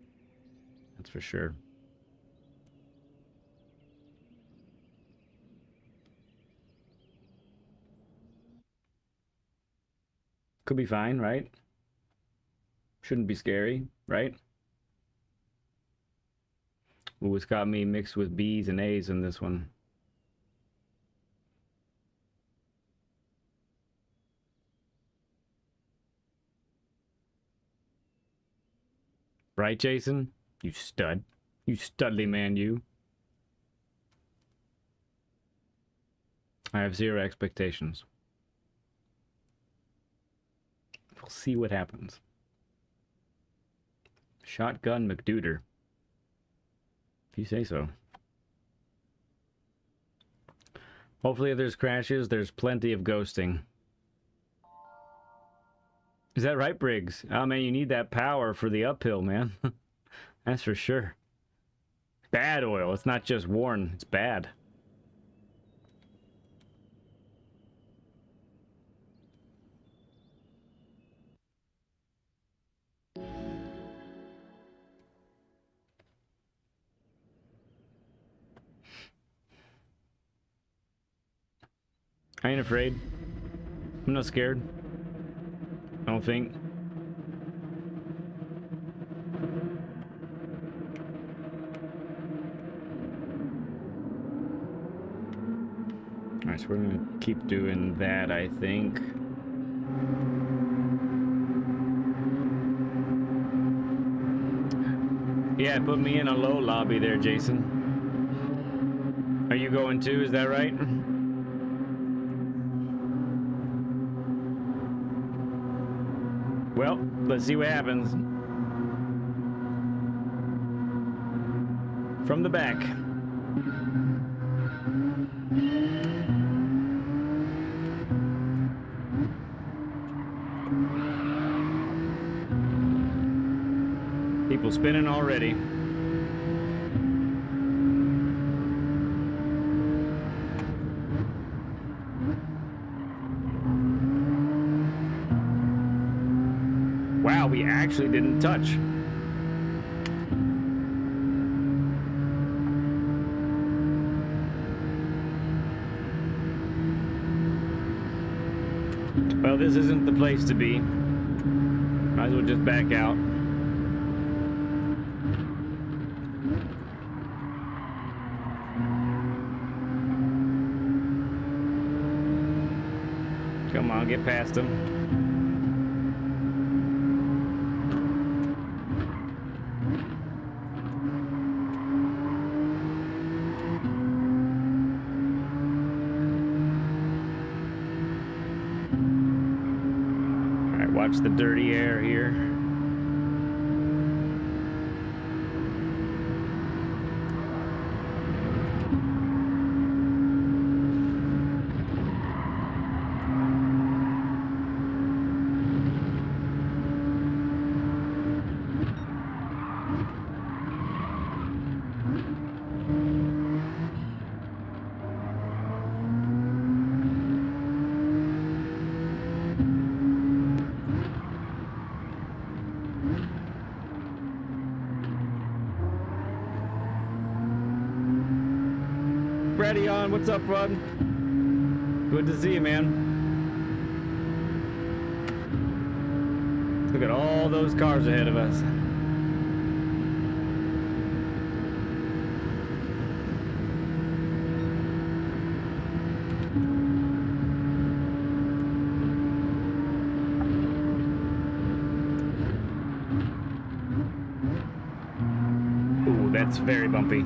That's for sure. Could be fine, right? Shouldn't be scary, right? Ooh, it's got me mixed with B's and A's in this one. Right, Jason? You stud. You studly man, you. I have zero expectations. We'll see what happens. Shotgun McDuder. If you say so. Hopefully if there's crashes, there's plenty of ghosting. Is that right, Briggs? Oh man, you need that power for the uphill, man. That's for sure. Bad oil. It's not just worn. It's bad. I ain't afraid. I'm not scared. I don't think. Alright, so we're gonna keep doing that, I think. Yeah, put me in a low lobby there, Jason. Are you going too? Is that right? Well, let's see what happens. From the back. People spinning already. actually didn't touch. Well, this isn't the place to be. Might as well just back out. Come on, get past him. All right, watch the dirty air here. Ready on, what's up, bud? Good to see you, man. Look at all those cars ahead of us. Ooh, that's very bumpy.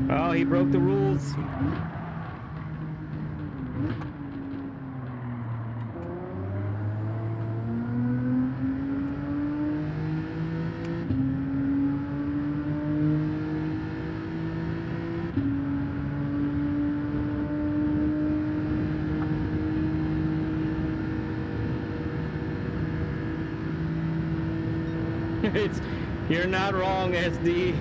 Oh, he broke the rules. You're not wrong, SD.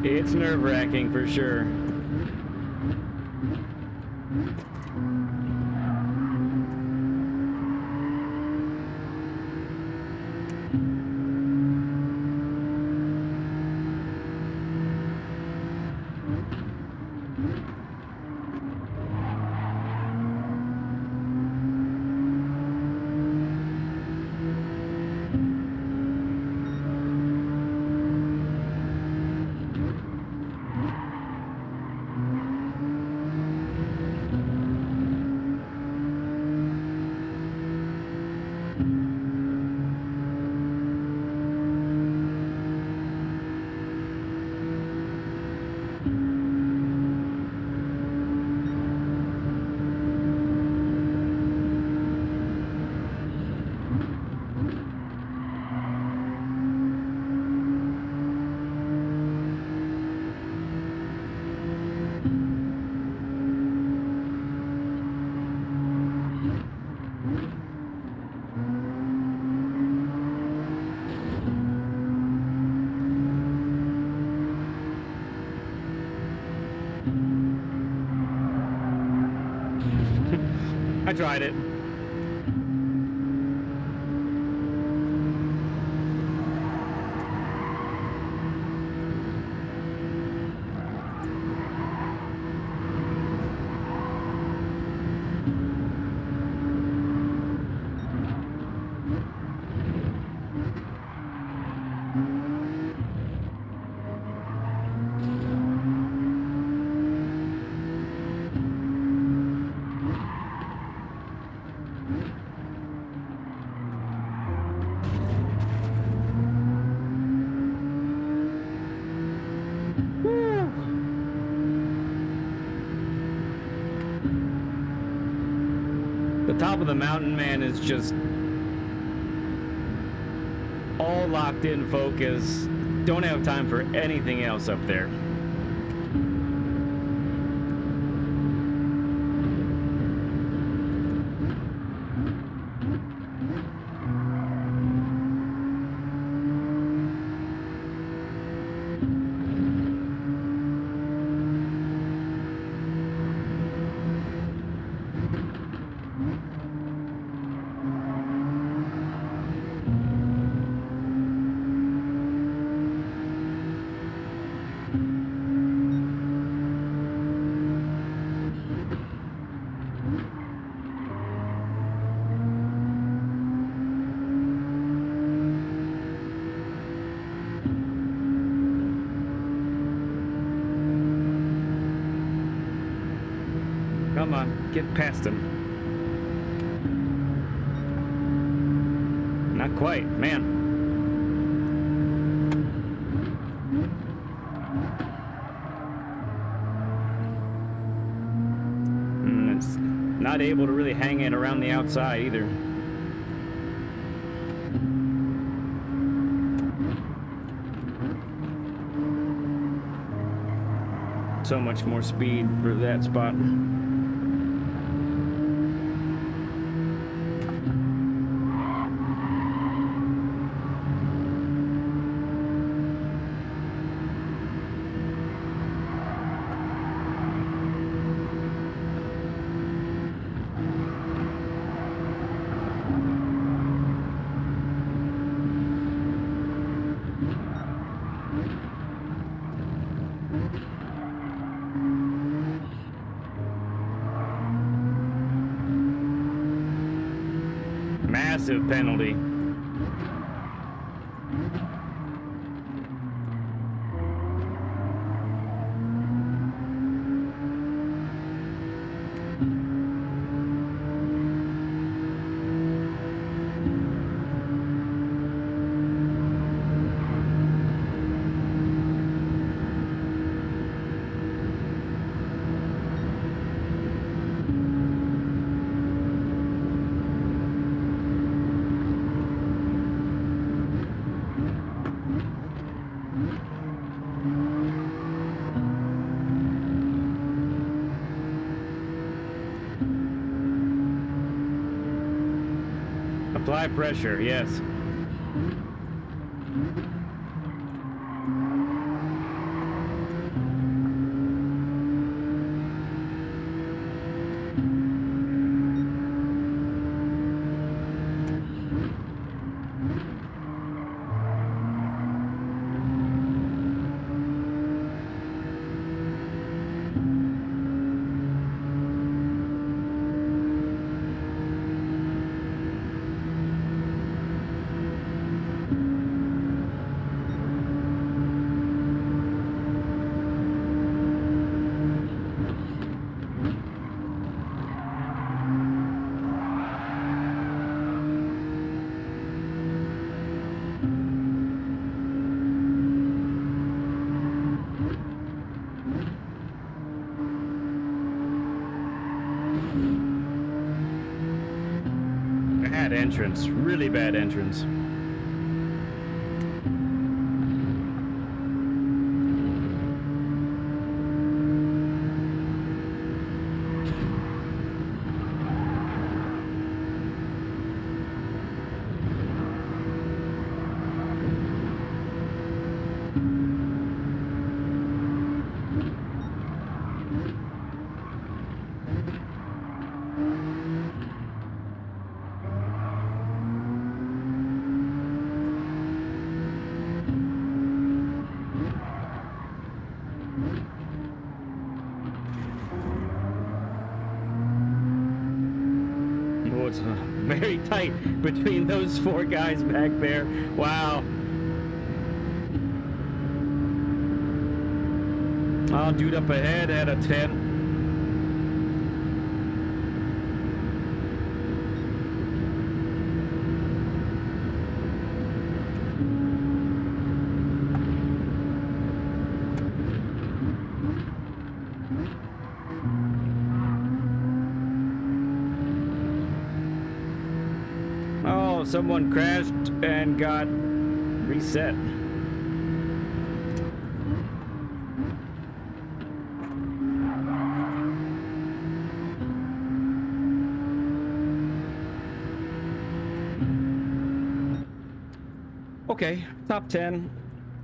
It's nerve-wracking for sure. I tried it. The top of the mountain, man, is just all locked in focus. Don't have time for anything else up there. Come on, get past him. Not quite, man. It's not able to really hang it around the outside either. So much more speed for that spot. Massive penalty. Apply pressure, yes. Bad entrance, really bad entrance. it's very tight between those 4 guys back there. Wow. Oh, dude up ahead had a 10. Oh, someone crashed and got reset. Okay, top 10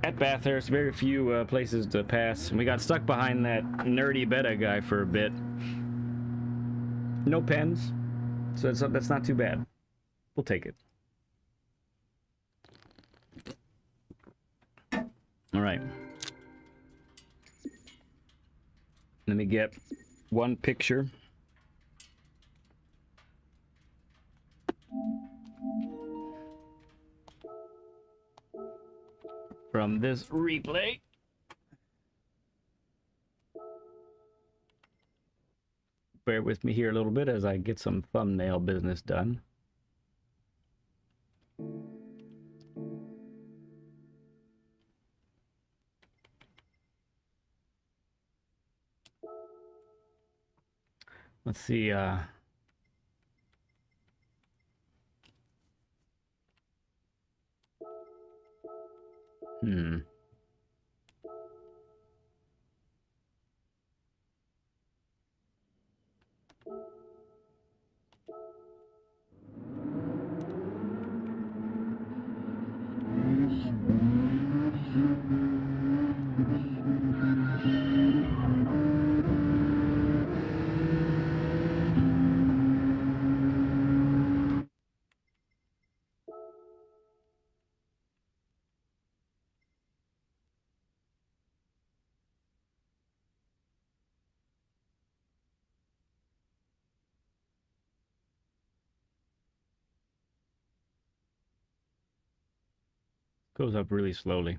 at Bathurst. Very few places to pass. We got stuck behind that nerdy beta guy for a bit. No pens, so that's not too bad. We'll take it. All right. Let me get one picture. From this replay. Bear with me here a little bit as I get some thumbnail business done. Let's see, goes up really slowly.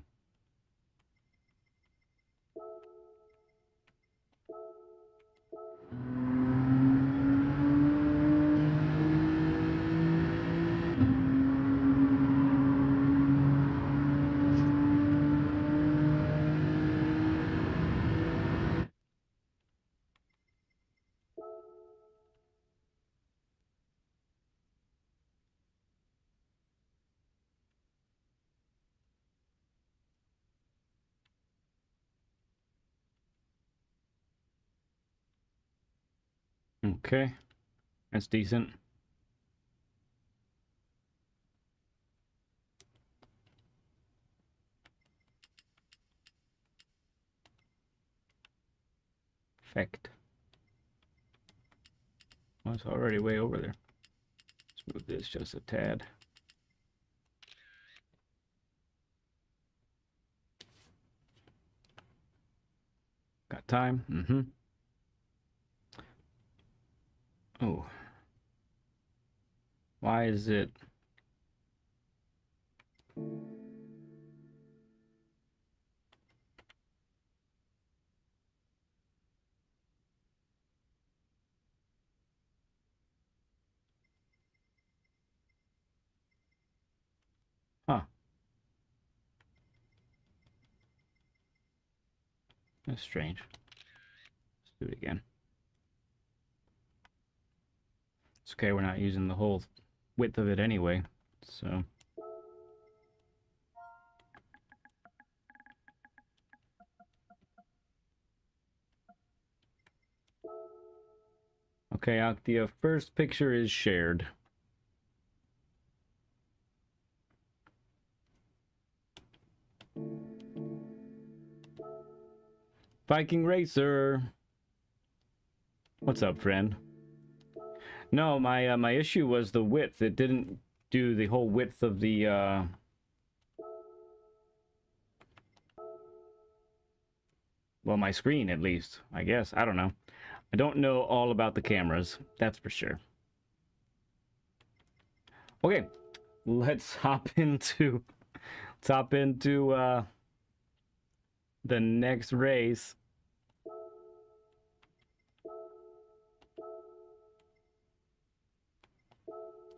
Okay, that's decent. Effect. Well, it's already way over there. Let's move this just a tad. Got time? Mm-hmm. Oh. Why is it? Huh. That's strange. Let's do it again. It's okay, we're not using the whole width of it anyway, so. Okay, the first picture is shared. Viking Racer. What's up, friend? No, my issue was the width. It didn't do the whole width of the well, my screen at least, I guess. I don't know. I don't know all about the cameras, that's for sure. Okay, let's hop into the next race.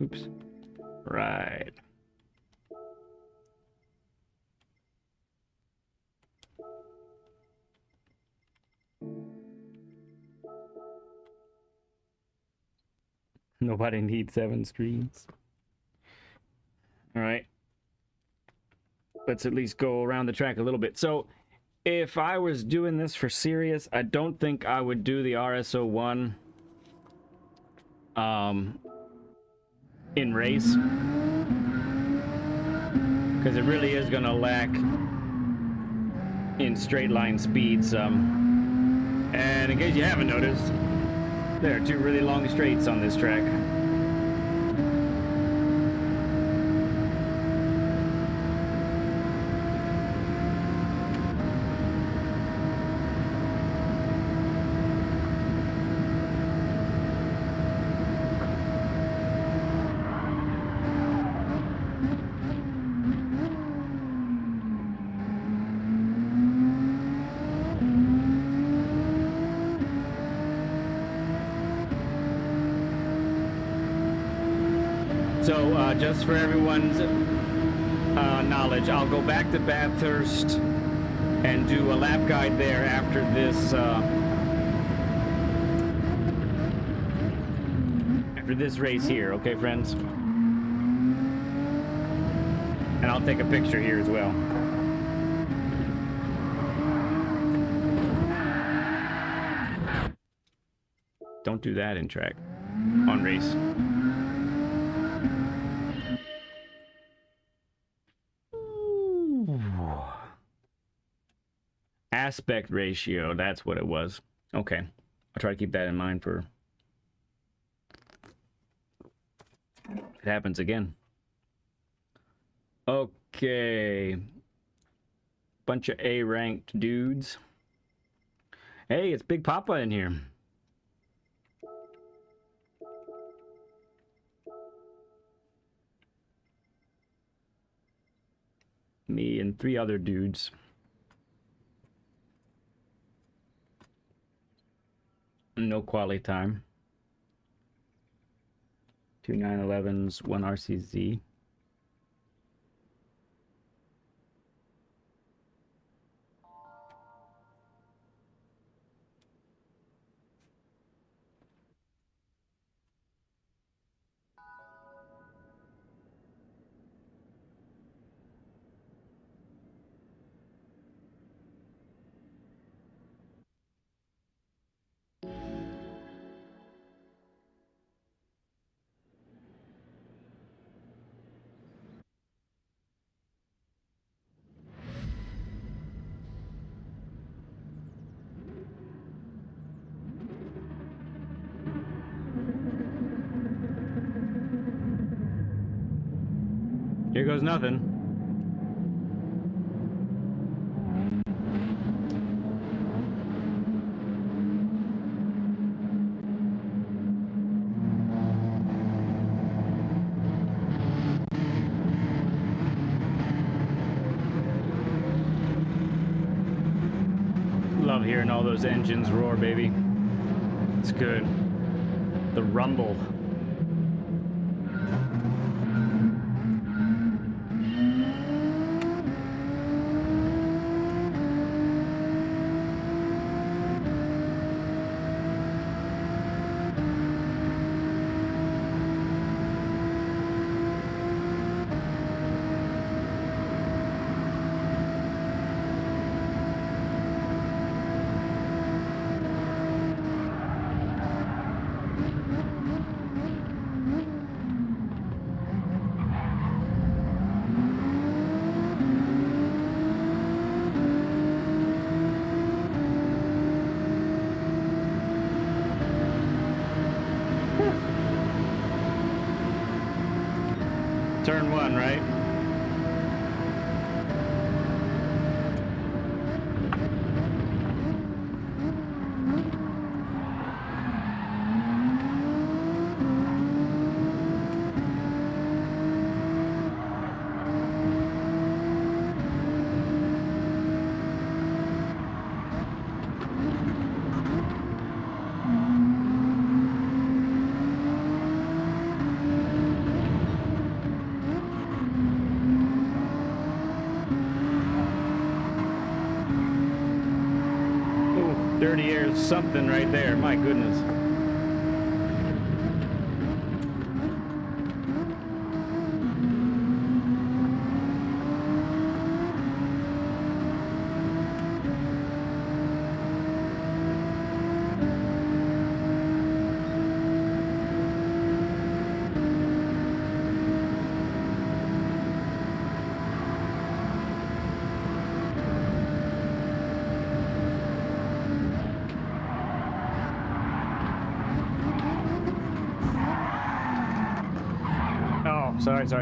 Oops. Right. Nobody needs 7 screens. All right. Let's at least go around the track a little bit. So, if I was doing this for serious, I don't think I would do the RSO1 in race, because it really is going to lack in straight line speed some. And in case you haven't noticed, there are 2 really long straights on this track. So, just for everyone's knowledge, I'll go back to Bathurst and do a lap guide there after this race here, okay, friends? And I'll take a picture here as well. Don't do that in track on race. Aspect ratio, that's what it was. Okay, I'll try to keep that in mind for it happens again. Okay, bunch of A-ranked dudes. Hey, it's Big Papa in here. Me and 3 other dudes. No quality time. 2 911s, 1 RCZ. Here goes nothing. Love hearing all those engines roar, baby. It's good. The rumble. Turn 1, right? Dirty air is something right there. My goodness.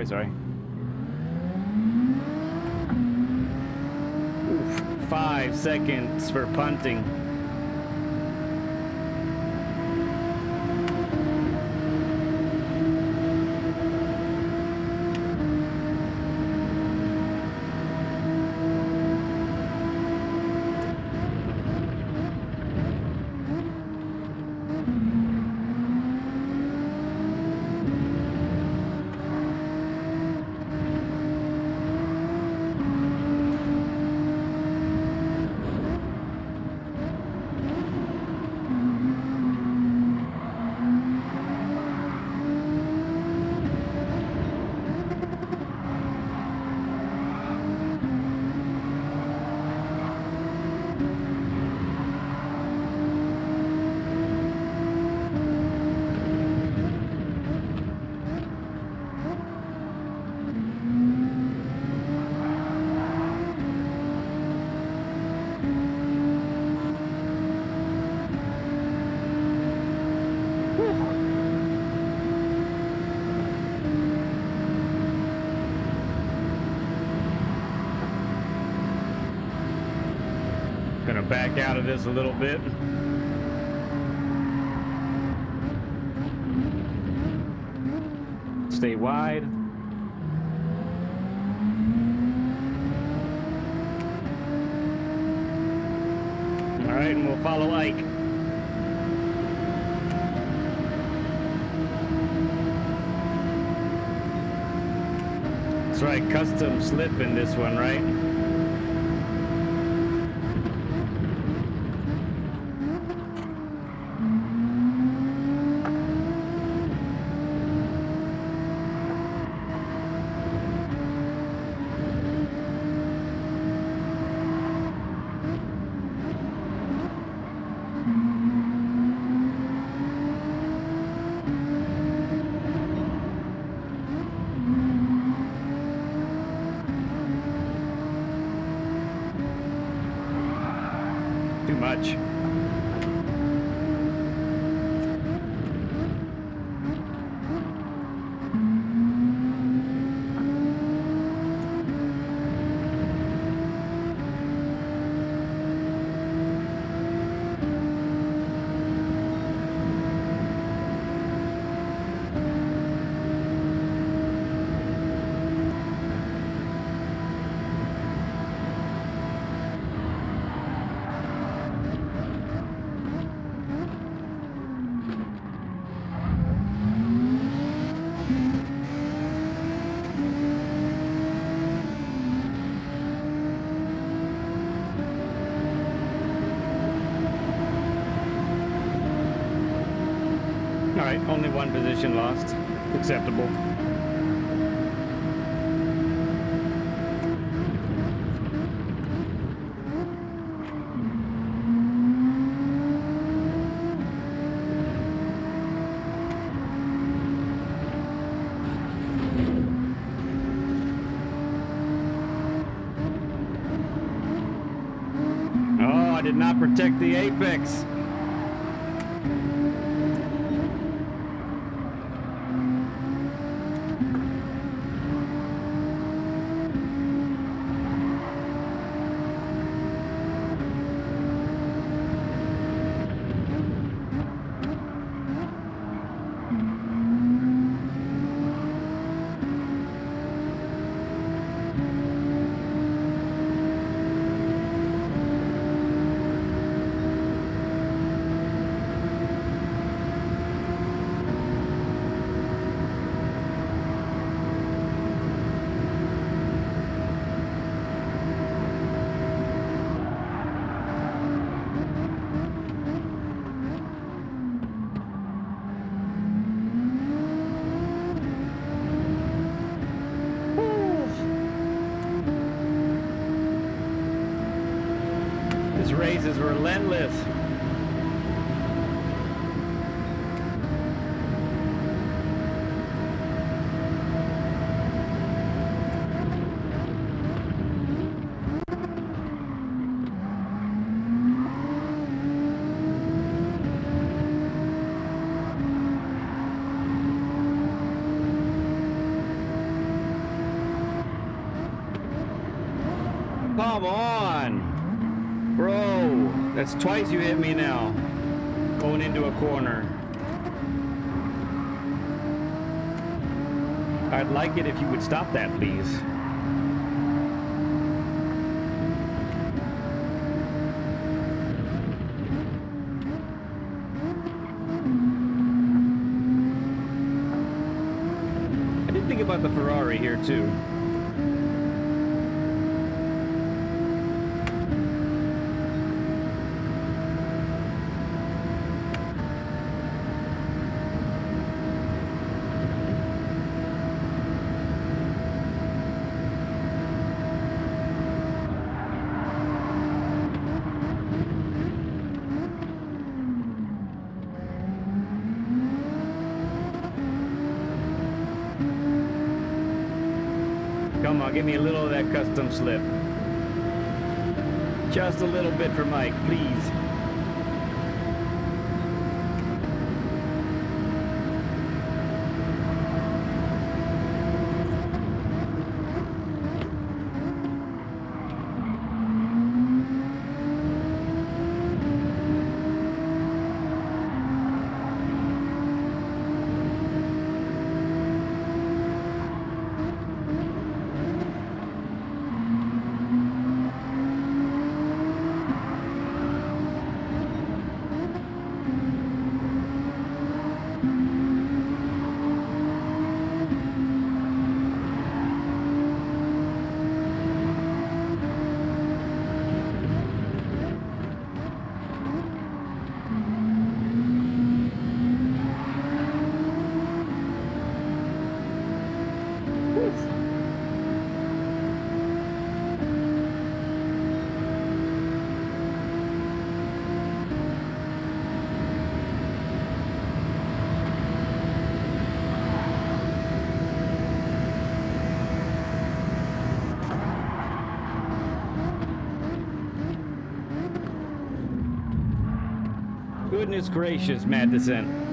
Sorry. Oof, 5 seconds for punting. Gonna back out of this a little bit. Stay wide. All right, and we'll follow Ike. That's right, custom slip in this one, right? Too much. All right, only one position lost. Acceptable. Oh, I did not protect the apex. race is relentless. Come on, bro. That's twice you hit me now. Going into a corner. I'd like it if you would stop that, please. I did think about the Ferrari here too. Come on, give me a little of that custom slip. Just a little bit for Mike, please. Goodness gracious, Mad Descent.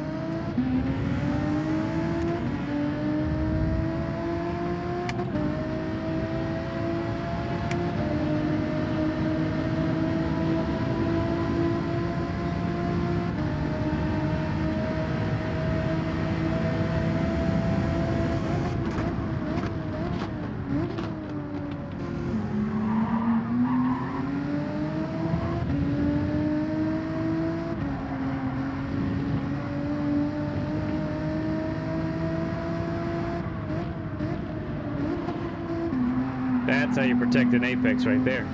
That's how you protect an apex right there.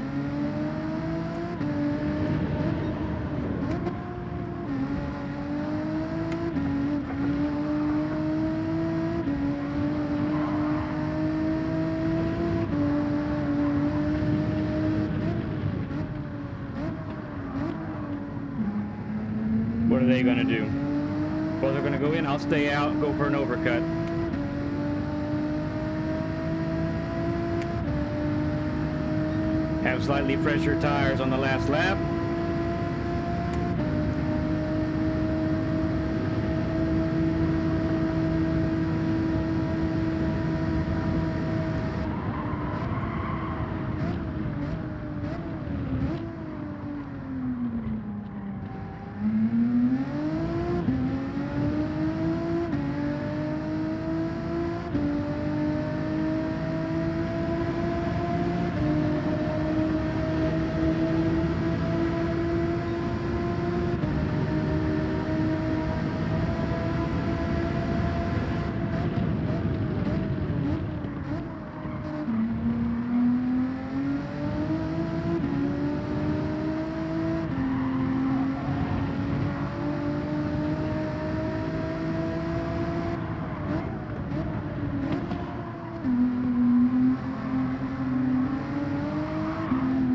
What are they gonna do? Well, they're gonna go in, I'll stay out, go for an overcut. Have slightly fresher tires on the last lap.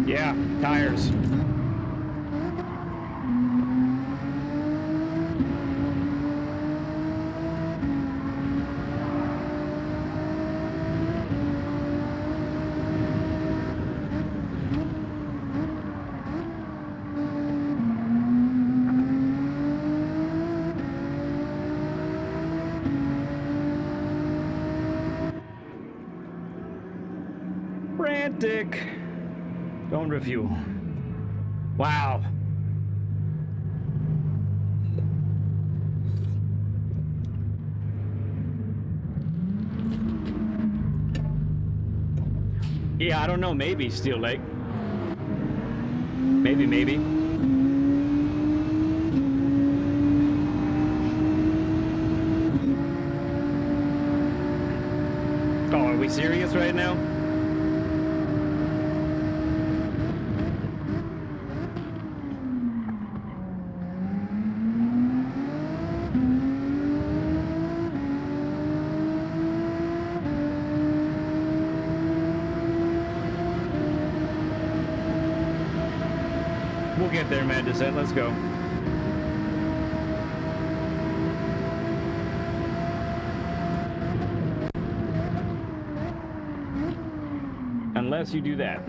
Yeah, tires. Hectic. Don't refuel. Wow. Yeah, I don't know. Maybe Steel Lake. Maybe. Oh, are we serious right now? We'll get there, Mad Descent. Let's go. Unless you do that.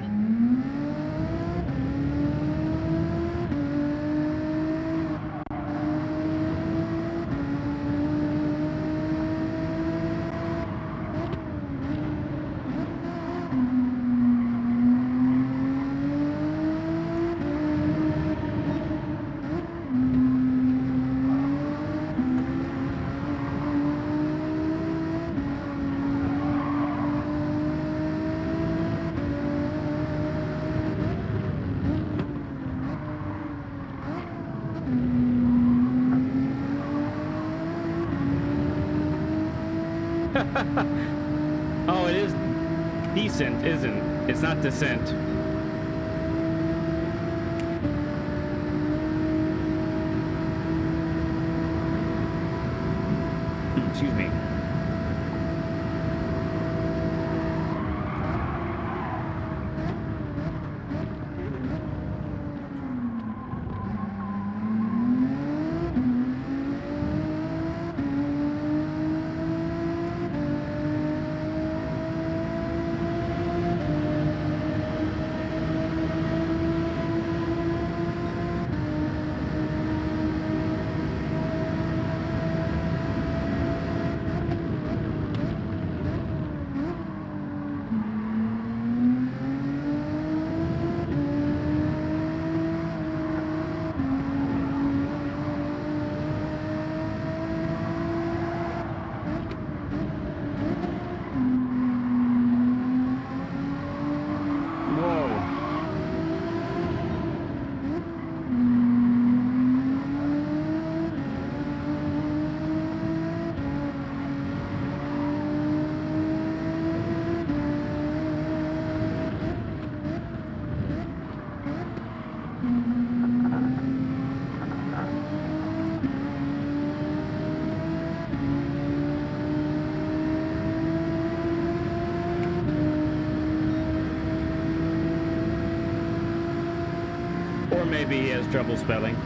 Oh, it is decent, isn't it? It's not descent. Excuse me. Or maybe he has trouble spelling.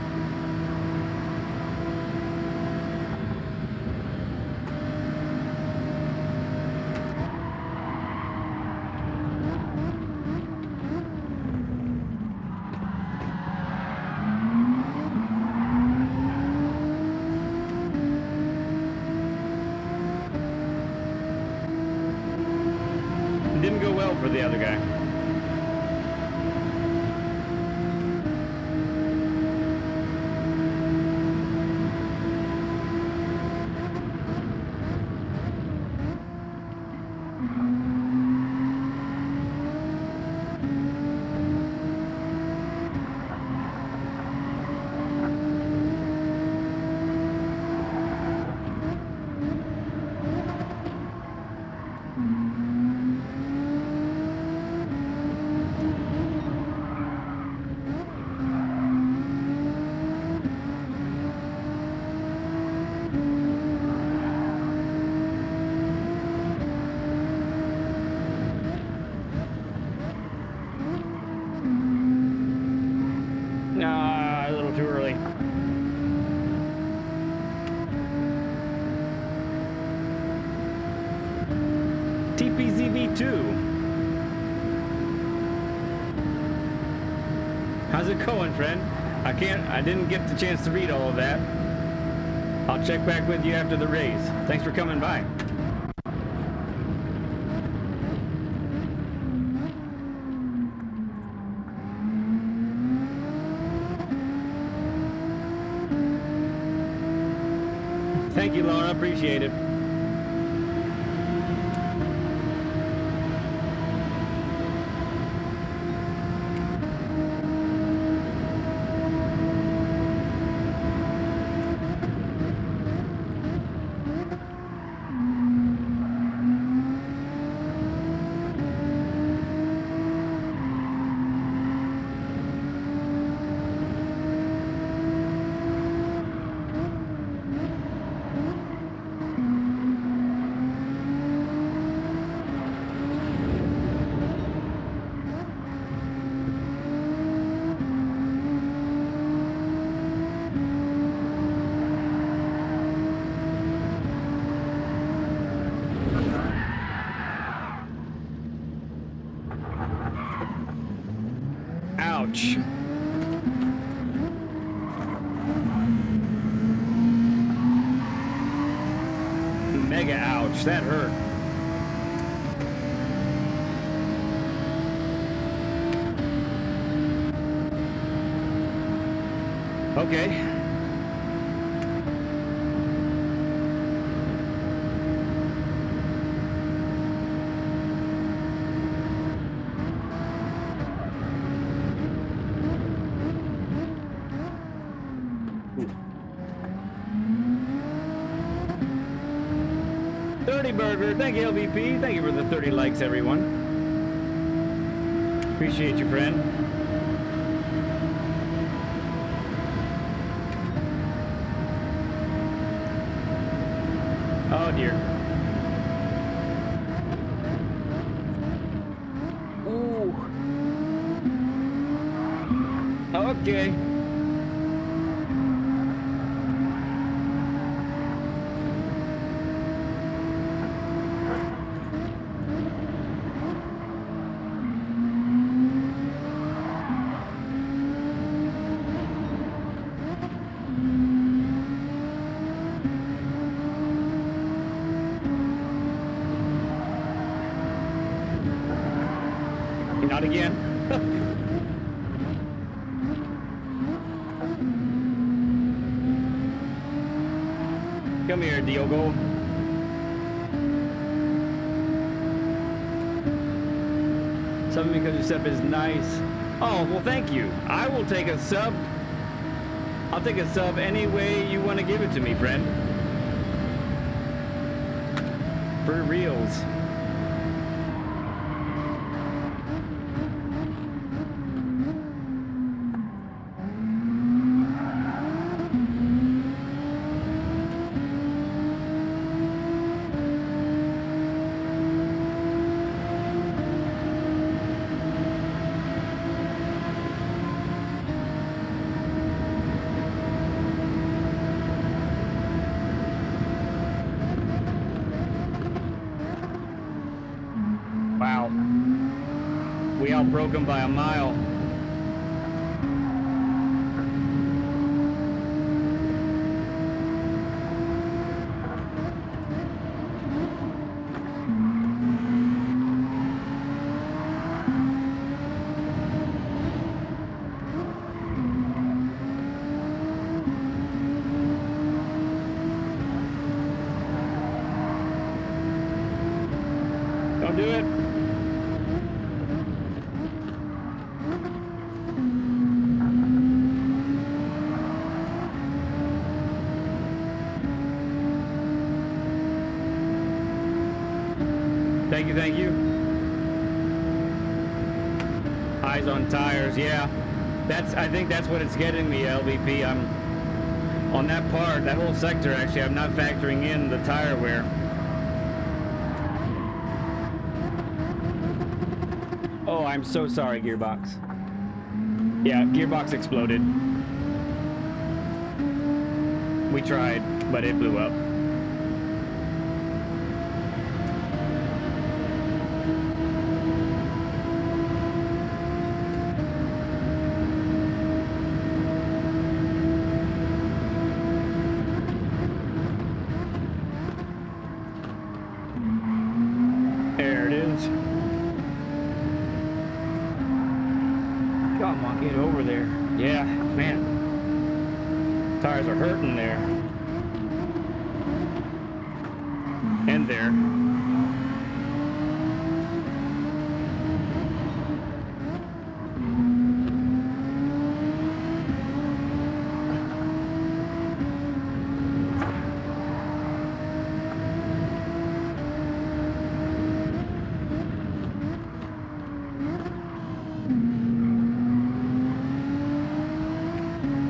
It didn't go well for the other guy. A little too early. TPZV2. How's it going, friend? I didn't get the chance to read all of that. I'll check back with you after the race. Thanks for coming by. Thank you, Laura. Appreciate it. Ouch. Mega ouch. That hurt. Okay. Burger, thank you, LVP. Thank you for the 30 likes, everyone. Appreciate you, friend. Oh dear. Ooh. Okay. Not again. Come here, Diogo. Something because your sub is nice. Oh, well, thank you. I will take a sub. I'll take a sub any way you want to give it to me, friend. For reals. Wow. We outbroke him by a mile. Don't do it. Thank you, thank you. Eyes on tires, yeah. I think that's what it's getting me, LVP. I'm on that part, that whole sector actually, I'm not factoring in the tire wear. Oh, I'm so sorry, Gearbox. Yeah, Gearbox exploded. We tried, but it blew up. Come on, get over there. Yeah, man. Tires are hurting there. there.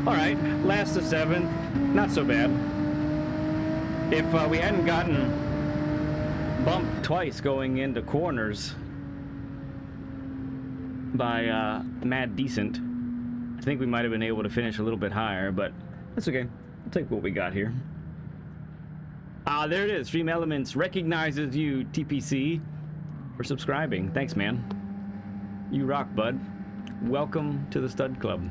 All right, last to 7th, not so bad. If we hadn't gotten bumped twice going into corners by Mad Decent, I think we might have been able to finish a little bit higher, but that's okay. We'll take what we got here. Ah, there it is. Stream Elements recognizes you, TPC, for subscribing. Thanks, man. You rock, bud. Welcome to the Stud Club.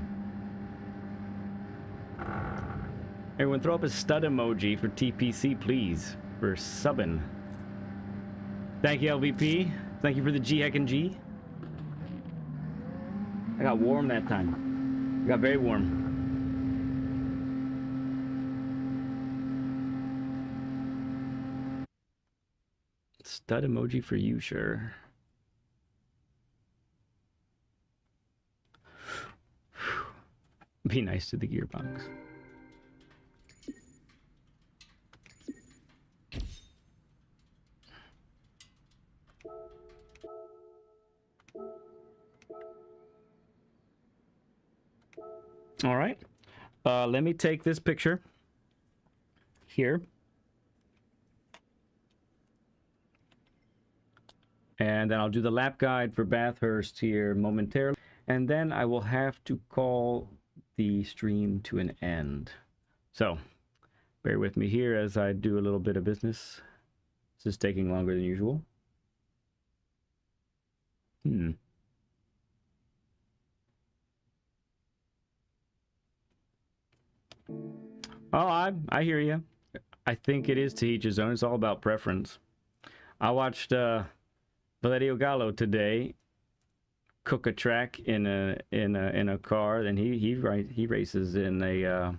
Everyone throw up a stud emoji for TPC, please, for subbing. Thank you, LVP. Thank you for the G Heck and G. I got warm that time. I got very warm. Stud emoji for you, sure. Be nice to the gearbox. All right, let me take this picture here. And then I'll do the lap guide for Bathurst here momentarily. And then I will have to call the stream to an end. So bear with me here as I do a little bit of business. This is taking longer than usual. Oh, I hear you. I think it is to each his own. It's all about preference. I watched Valerio Gallo today cook a track in a car, and he races in a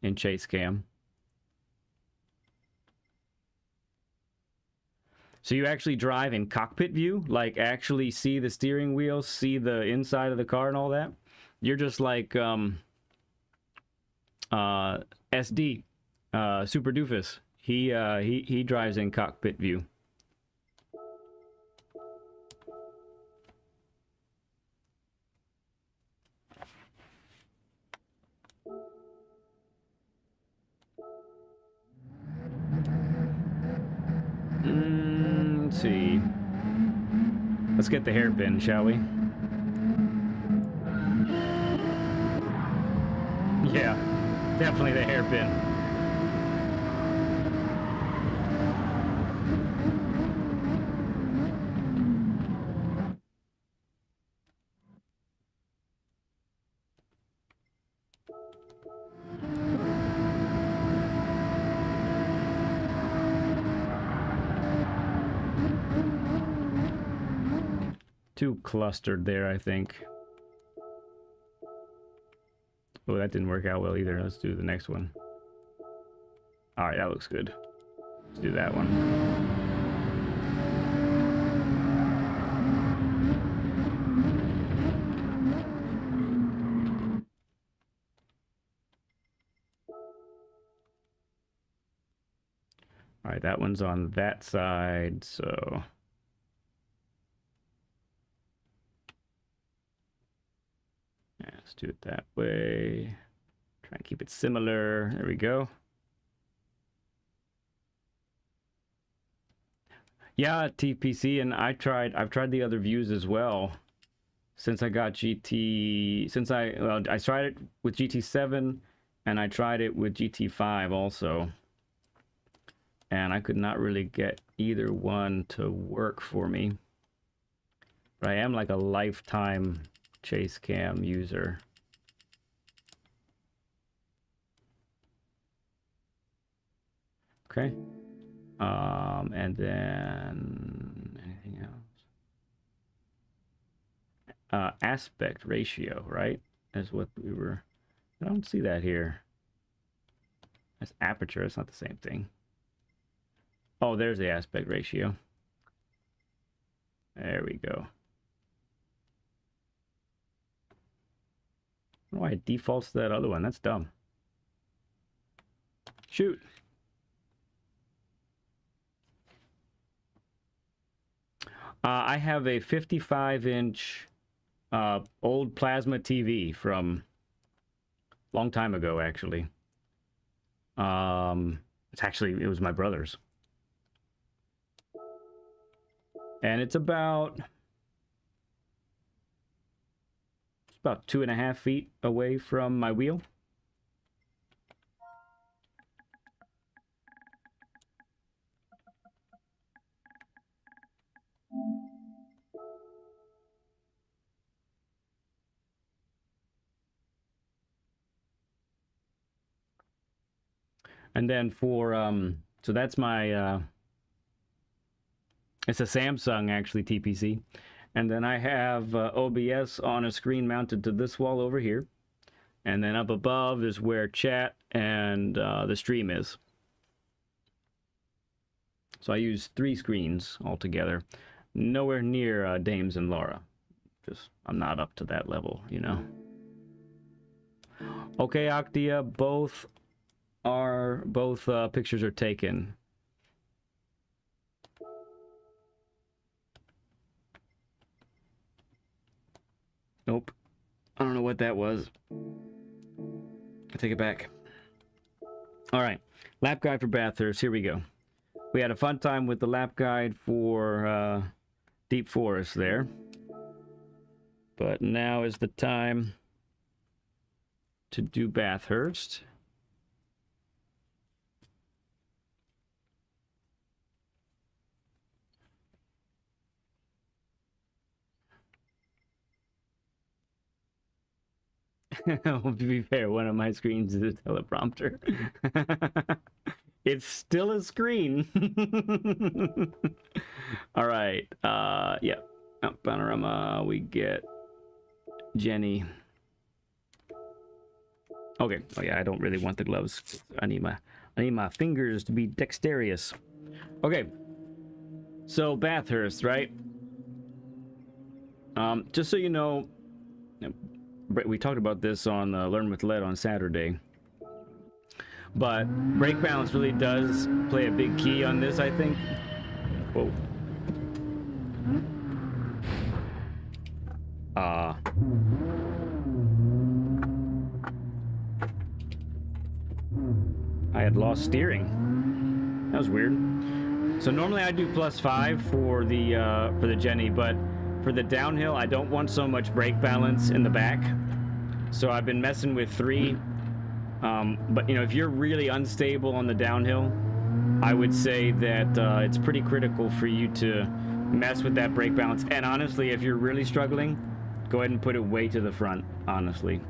in chase cam. So you actually drive in cockpit view, like actually see the steering wheel, see the inside of the car and all that. You're just like SD Super Doofus. He drives in cockpit view. Let's see. Let's get the hairpin, shall we? Yeah, definitely the hairpin. Too clustered there, I think. Oh, that didn't work out well either. Let's do the next one. All right, that looks good. Let's do that one. All right, that one's on that side, so... yeah, let's do it that way. Try and keep it similar. There we go. Yeah, TPC, and I've tried the other views as well. Since I got GT, I tried it with GT7 and I tried it with GT5 also. And I could not really get either one to work for me. But I am like a lifetime chase cam user. Okay. And then anything else? Aspect ratio, right? Is what we were... I don't see that here. That's aperture. It's not the same thing. Oh, there's the aspect ratio. There we go. I don't know why it defaults to that other one. That's dumb. Shoot. I have a 55-inch old plasma TV from a long time ago, actually. It was my brother's. And it's about 2.5 feet away from my wheel. And then for so that's my it's a Samsung actually TPC. And then I have OBS on a screen mounted to this wall over here. And then up above is where chat and the stream is. So I use 3 screens altogether. Nowhere near Dames and Laura. Just, I'm not up to that level, you know. Okay, Octia, both pictures are taken. Nope. I don't know what that was. I take it back. All right. Lap guide for Bathurst. Here we go. We had a fun time with the lap guide for Deep Forest there. But now is the time to do Bathurst. To be fair, one of my screens is a teleprompter. It's still a screen. All right. Yeah. Oh, panorama. We get Jenny. Okay. Oh yeah. I don't really want the gloves. I need my fingers to be dexterous. Okay. So Bathurst, right? Just so you know, we talked about this on Learn with Led on Saturday. But brake balance really does play a big key on this, I think. Whoa. I had lost steering. That was weird. So normally I do +5 for the Jenny, but for the downhill I don't want so much brake balance in the back. So I've been messing with 3. But you know, if you're really unstable on the downhill, I would say that it's pretty critical for you to mess with that brake balance. And honestly, if you're really struggling, go ahead and put it way to the front. Honestly,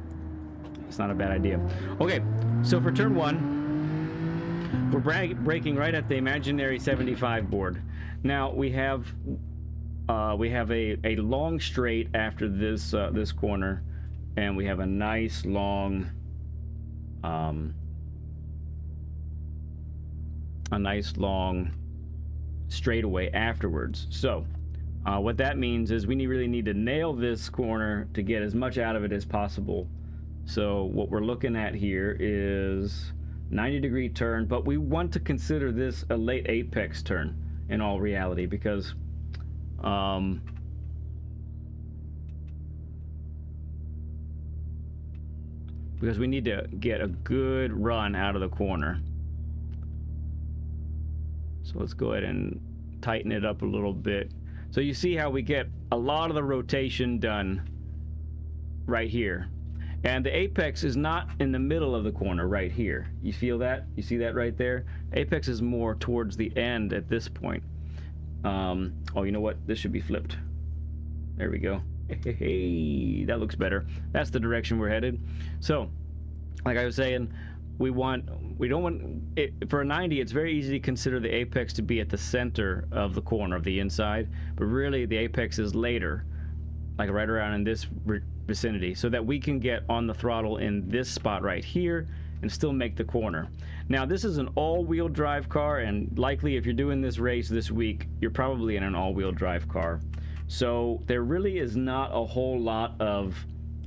it's not a bad idea. Okay, so for turn 1, we're braking right at the imaginary 75 board. Now we have a long straight after this this corner, and we have a nice long straightaway afterwards. So what that means is we really need to nail this corner to get as much out of it as possible. So what we're looking at here is 90-degree turn, but we want to consider this a late apex turn in all reality, because we need to get a good run out of the corner. So let's go ahead and tighten it up a little bit. So you see how we get a lot of the rotation done right here. And the apex is not in the middle of the corner right here. You feel that? You see that right there? Apex is more towards the end at this point. Oh, you know what? This should be flipped. There we go. Hey, that looks better. That's the direction we're headed. So, like I was saying, we don't want it for a 90. It's very easy to consider the apex to be at the center of the corner of the inside, but really the apex is later, like right around in this vicinity, so that we can get on the throttle in this spot right here and still make the corner. Now, this is an all-wheel drive car, and likely if you're doing this race this week, you're probably in an all-wheel drive car. So there really is not a whole lot of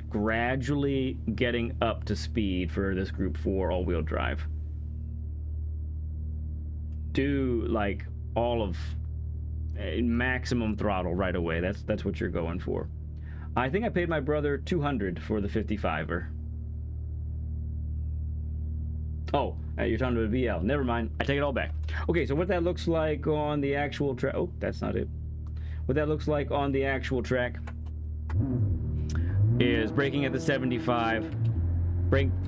gradually getting up to speed for this Group 4 all-wheel drive. Do like all of maximum throttle right away. That's what you're going for. I think I paid my brother $200 for the 55er. Oh, you're talking about a BL. Never mind. I take it all back. Okay, so what that looks like on the actual track. Oh, that's not it. What that looks like on the actual track is braking at the 75,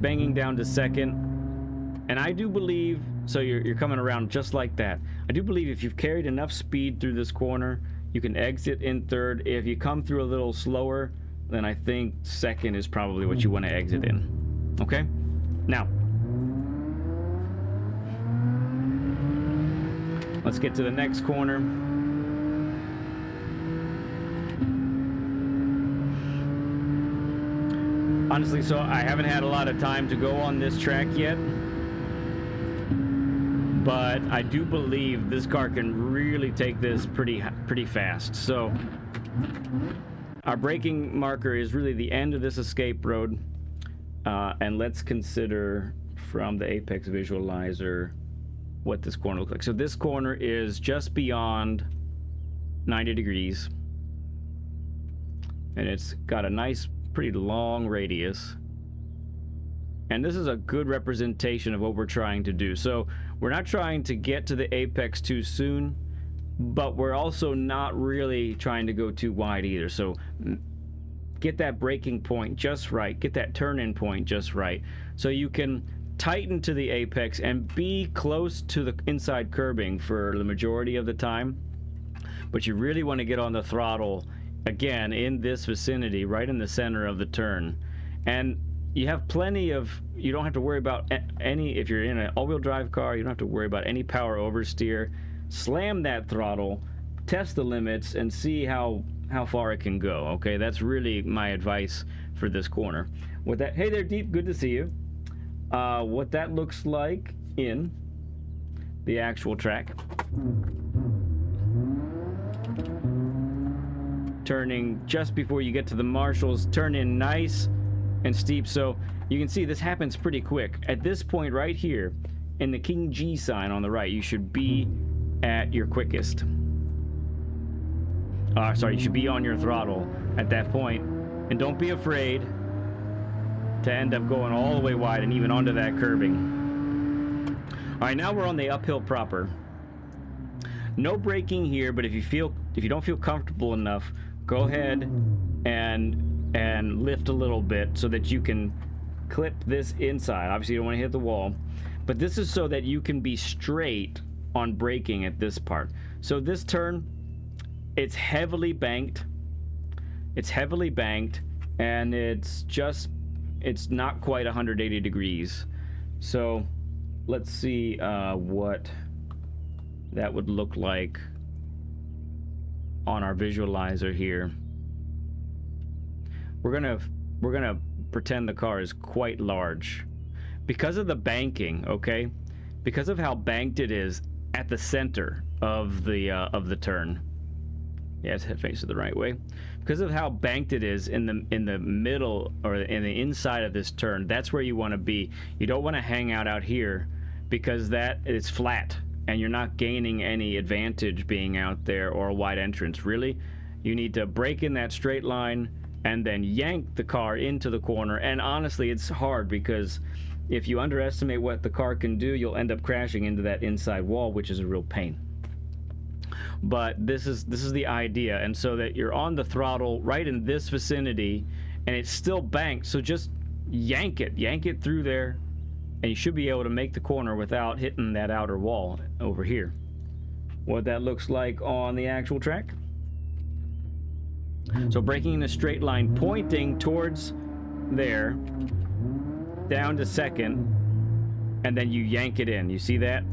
banging down to second, and I do believe, so you're coming around just like that. I do believe if you've carried enough speed through this corner, you can exit in third. If you come through a little slower, then I think second is probably what you want to exit in. Okay? Now, let's get to the next corner. Honestly, so I haven't had a lot of time to go on this track yet, but I do believe this car can really take this pretty fast. So our braking marker is really the end of this escape road, and let's consider from the apex visualizer what this corner looks like. So this corner is just beyond 90 degrees, and it's got a nice pretty long radius, and this is a good representation of what we're trying to do. So we're not trying to get to the apex too soon, but we're also not really trying to go too wide either. So get that braking point just right, get that turn-in point just right, so you can tighten to the apex and be close to the inside curbing for the majority of the time. But you really want to get on the throttle again in this vicinity, right in the center of the turn. And you have plenty of, you don't have to worry about any, if you're in an all-wheel drive car, you don't have to worry about any power oversteer. Slam that throttle, test the limits, and see how far it can go. Okay, that's really my advice for this corner. With that, hey there, Deep, good to see you. What that looks like in the actual track. Turning just before you get to the marshals, turn in nice and steep. So you can see this happens pretty quick. At this point right here, in the King G sign on the right, you should be at your quickest. Sorry, you should be on your throttle at that point. And don't be afraid to end up going all the way wide and even onto that curbing. All right, now we're on the uphill proper. No braking here, but if you don't feel comfortable enough, go ahead and lift a little bit so that you can clip this inside. Obviously, you don't want to hit the wall, but this is so that you can be straight on braking at this part. So this turn, it's heavily banked. It's heavily banked, and it's not quite 180 degrees. So let's see what that would look like on our visualizer here. We're gonna pretend the car is quite large because of the banking. Okay, because of how banked it is at the center of the turn. Yeah, it's facing the right way. Because of how banked it is in the middle or in the inside of this turn, that's where you want to be. You don't want to hang out here, because that is flat and you're not gaining any advantage being out there or a wide entrance. Really, you need to brake in that straight line and then yank the car into the corner. And honestly, it's hard, because if you underestimate what the car can do, you'll end up crashing into that inside wall, which is a real pain. But this is the idea, and so that you're on the throttle right in this vicinity, and it's still banked, so just yank it through there, and you should be able to make the corner without hitting that outer wall over here. What that looks like on the actual track. So braking in a straight line, pointing towards there, down to second, and then you yank it in. You see that?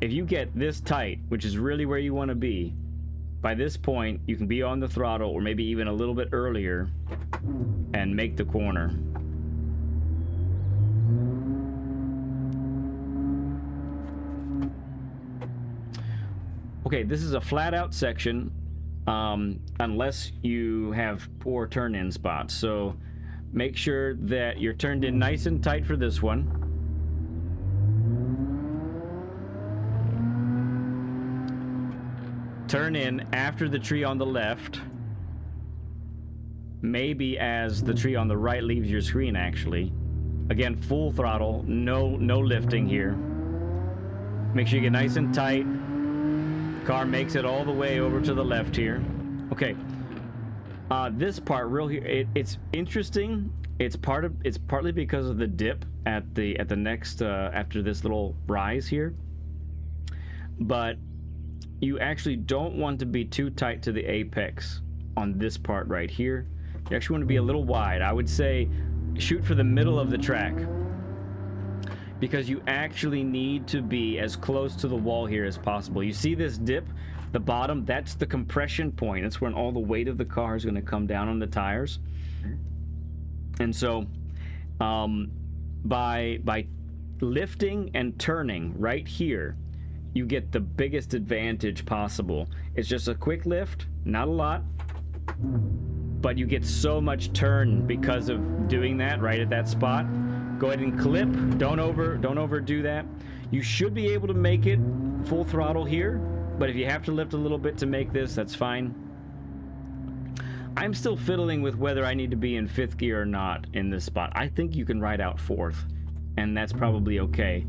If you get this tight, which is really where you want to be, by this point you can be on the throttle, or maybe even a little bit earlier, and make the corner. Okay, this is a flat out section, unless you have poor turn-in spots. So make sure that you're turned in nice and tight for this one. Turn in after the tree on the left. Maybe as the tree on the right leaves your screen, actually. Again, full throttle, no lifting here. Make sure you get nice and tight. Car makes it all the way over to the left here. Okay. This part real here, it's interesting. It's partly because of the dip at the next after this little rise here. But you actually don't want to be too tight to the apex on this part right here. You actually want to be a little wide. I would say shoot for the middle of the track, because you actually need to be as close to the wall here as possible. You see this dip, the bottom, that's the compression point. That's when all the weight of the car is going to come down on the tires. And so by lifting and turning right here, you get the biggest advantage possible. It's just a quick lift, not a lot, but you get so much turn because of doing that right at that spot. Go ahead and clip. Don't overdo that. You should be able to make it full throttle here, but if you have to lift a little bit to make this, that's fine. I'm still fiddling with whether I need to be in 5th gear or not in this spot. I think you can ride out 4th, and that's probably okay.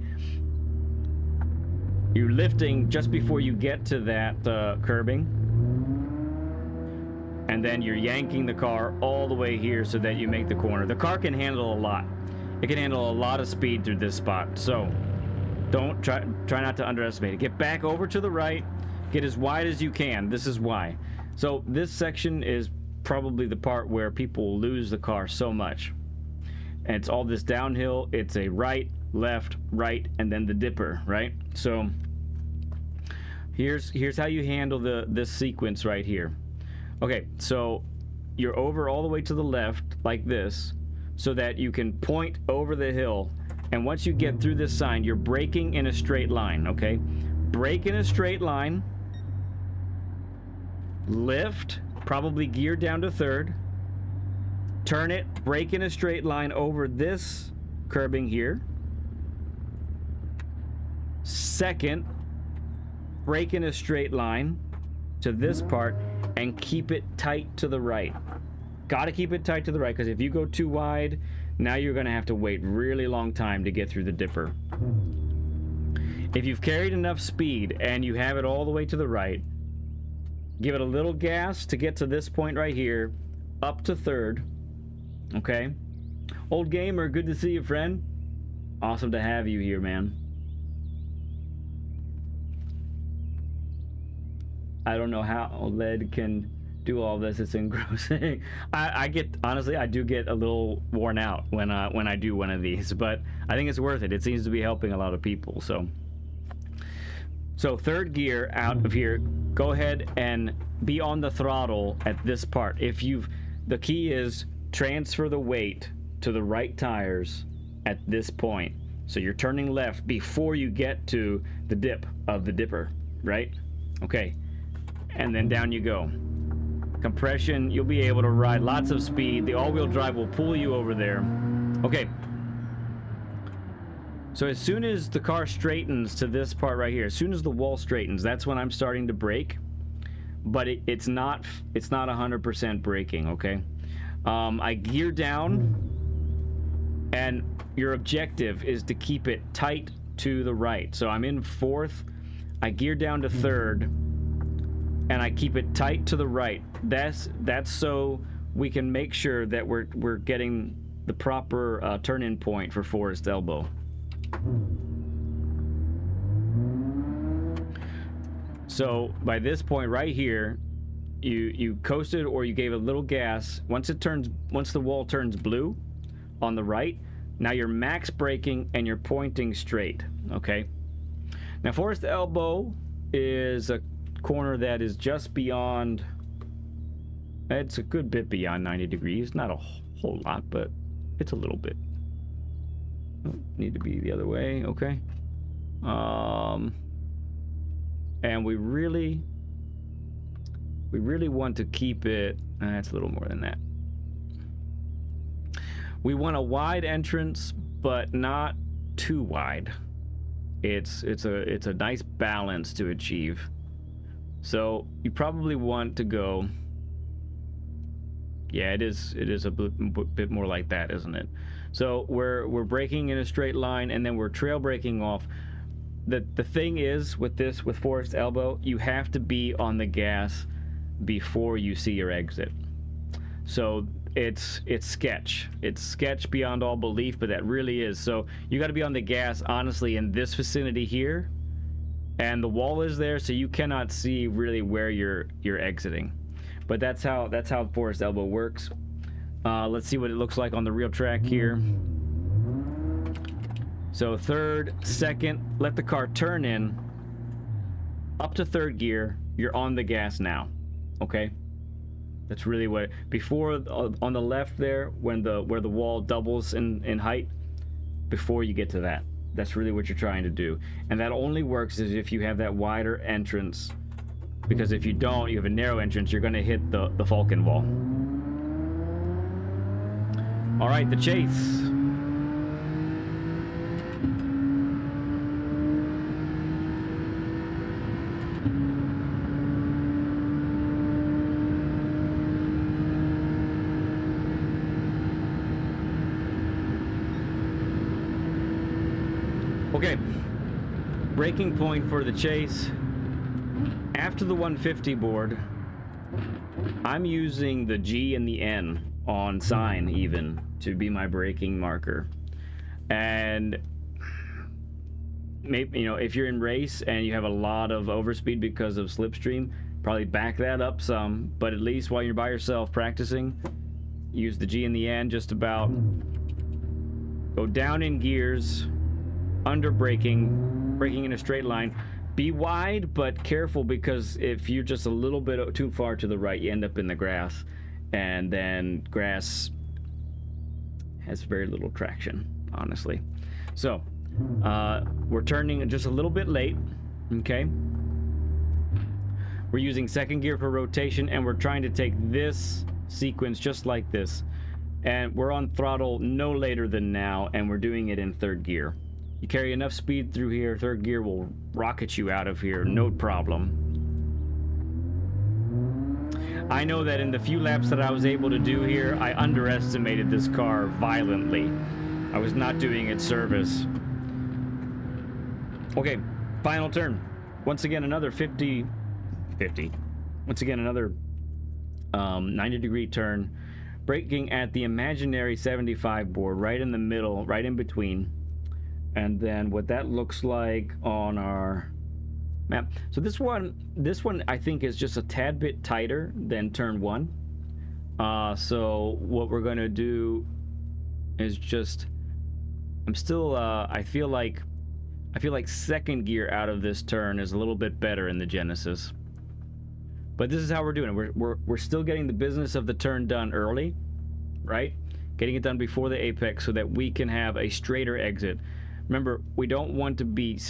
You're lifting just before you get to that curbing, and then you're yanking the car all the way here so that you make the corner. The car can handle a lot. It can handle a lot of speed through this spot, so don't try not to underestimate it. Get back over to the right, get as wide as you can. This is why. So this section is probably the part where people lose the car so much. And it's all this downhill. It's a right, left, right, and then the dipper, right? So here's how you handle this sequence right here. Okay, so you're over all the way to the left like this, so that you can point over the hill, and once you get through this sign, you're braking in a straight line. Okay, brake in a straight line, lift, probably gear down to 3rd, turn it, brake in a straight line over this curbing here, 2nd, brake in a straight line to this part, and keep it tight to the right. Got to keep it tight to the right, because if you go too wide, now you're going to have to wait really long time to get through the dipper. If you've carried enough speed and you have it all the way to the right, give it a little gas to get to this point right here, up to 3rd. Okay? Old gamer, good to see you, friend. Awesome to have you here, man. I don't know how OLED can do all this. It's engrossing. I get, honestly, I do get a little worn out when I do one of these, but I think it's worth it. It seems to be helping a lot of people. So 3rd gear out of here, go ahead and be on the throttle at this part. The key is transfer the weight to the right tires at this point. So you're turning left before you get to the dip of the dipper, right? Okay. And then down you go. Compression, you'll be able to ride lots of speed. The all-wheel drive will pull you over there. Okay. So as soon as the car straightens to this part right here, as soon as the wall straightens, that's when I'm starting to brake. But it's not 100% braking, okay? I gear down, and your objective is to keep it tight to the right. So I'm in 4th, I gear down to 3rd, and I keep it tight to the right. That's so we can make sure that we're getting the proper turn-in point for Forest Elbow. So by this point right here, you coasted or you gave a little gas. Once the wall turns blue on the right, now you're max braking and you're pointing straight. Okay. Now Forest Elbow is a corner that is just beyond, it's a good bit beyond 90 degrees, not a whole lot, but it's a little bit. Oh, need to be the other way. Okay. And we really want to keep it, it's a little more than that. We want a wide entrance, but not too wide. It's a nice balance to achieve. So you probably want to go, yeah, it is a bit more like that, isn't it? So we're braking in a straight line, and then we're trail braking off. The thing is with this, with Forest Elbow, you have to be on the gas before you see your exit. So it's sketch. It's sketch beyond all belief, but that really is. So you got to be on the gas, honestly, in this vicinity here, and the wall is there, so you cannot see really where you're exiting. But that's how Forest Elbow works. Let's see what it looks like on the real track here. So third, second, let the car turn in up to third gear. You're on the gas now. Okay, that's really what, before on the left there, where the wall doubles in height, before you get to that, that's really what you're trying to do. And that only works is if you have that wider entrance, because if you don't, you have a narrow entrance, you're going to hit the Falcon wall. All right, the chase. Okay, braking point for the chase. After the 150 board, I'm using the G and the N on sign even to be my braking marker. And maybe, you know, if you're in race and you have a lot of overspeed because of slipstream, probably back that up some, but at least while you're by yourself practicing, use the G and the N just about. Go down in gears, under braking in a straight line. Be wide but careful, because if you're just a little bit too far to the right, you end up in the grass, and then grass has very little traction, honestly. So we're turning just a little bit late. Okay, we're using second gear for rotation, and we're trying to take this sequence just like this, and we're on throttle no later than now, and we're doing it in third gear. You carry enough speed through here, third gear will rocket you out of here, no problem. I know that in the few laps that I was able to do here, I underestimated this car violently. I was not doing it service. Okay, final turn. Once again, another 50. Once again, another 90-degree turn. Braking at the imaginary 75 board, right in the middle, right in between. And then what that looks like on our map. So this one I think is just a tad bit tighter than turn one. So what we're gonna do is just, I'm still I feel like second gear out of this turn is a little bit better in the Genesis. But this is how we're doing it. We're still getting the business of the turn done early, right? Getting it done before the apex so that we can have a straighter exit. Remember, we don't want to be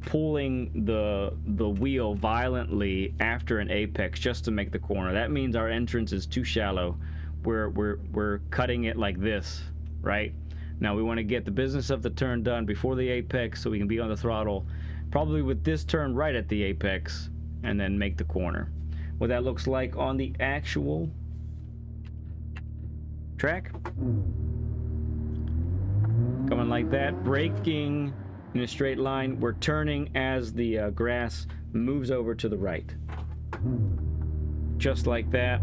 pulling the wheel violently after an apex just to make the corner. That means our entrance is too shallow. We're cutting it like this, right? Now we want to get the business of the turn done before the apex so we can be on the throttle, probably with this turn right at the apex, and then make the corner. What that looks like on the actual track. Coming like that, braking in a straight line. We're turning as the grass moves over to the right. Just like that.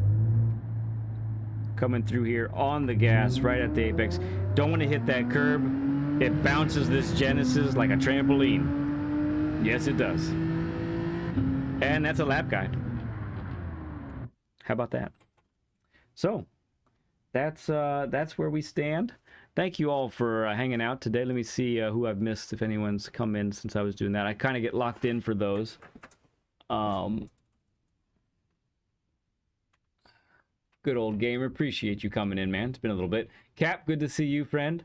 Coming through here on the gas right at the apex. Don't want to hit that curb. It bounces this Genesis like a trampoline. Yes, it does. And that's a lap guide. How about that? So, that's where we stand. Thank you all for hanging out today. Let me see who I've missed, if anyone's come in since I was doing that. I kind of get locked in for those. Good old gamer. Appreciate you coming in, man. It's been a little bit. Cap, good to see you, friend.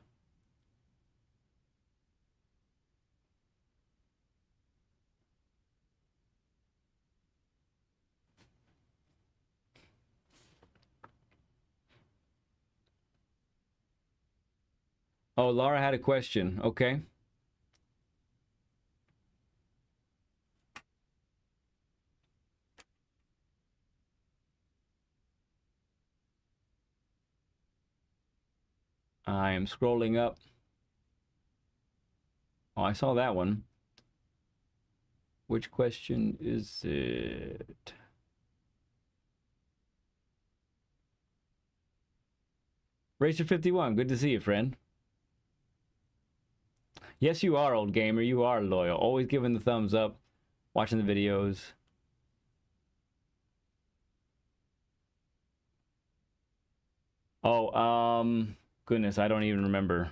Oh, Laura had a question. Okay. I am scrolling up. Oh, I saw that one. Which question is it? Racer51, good to see you, friend. Yes, you are, old gamer. You are loyal. Always giving the thumbs up, watching the videos. Oh, goodness, I don't even remember.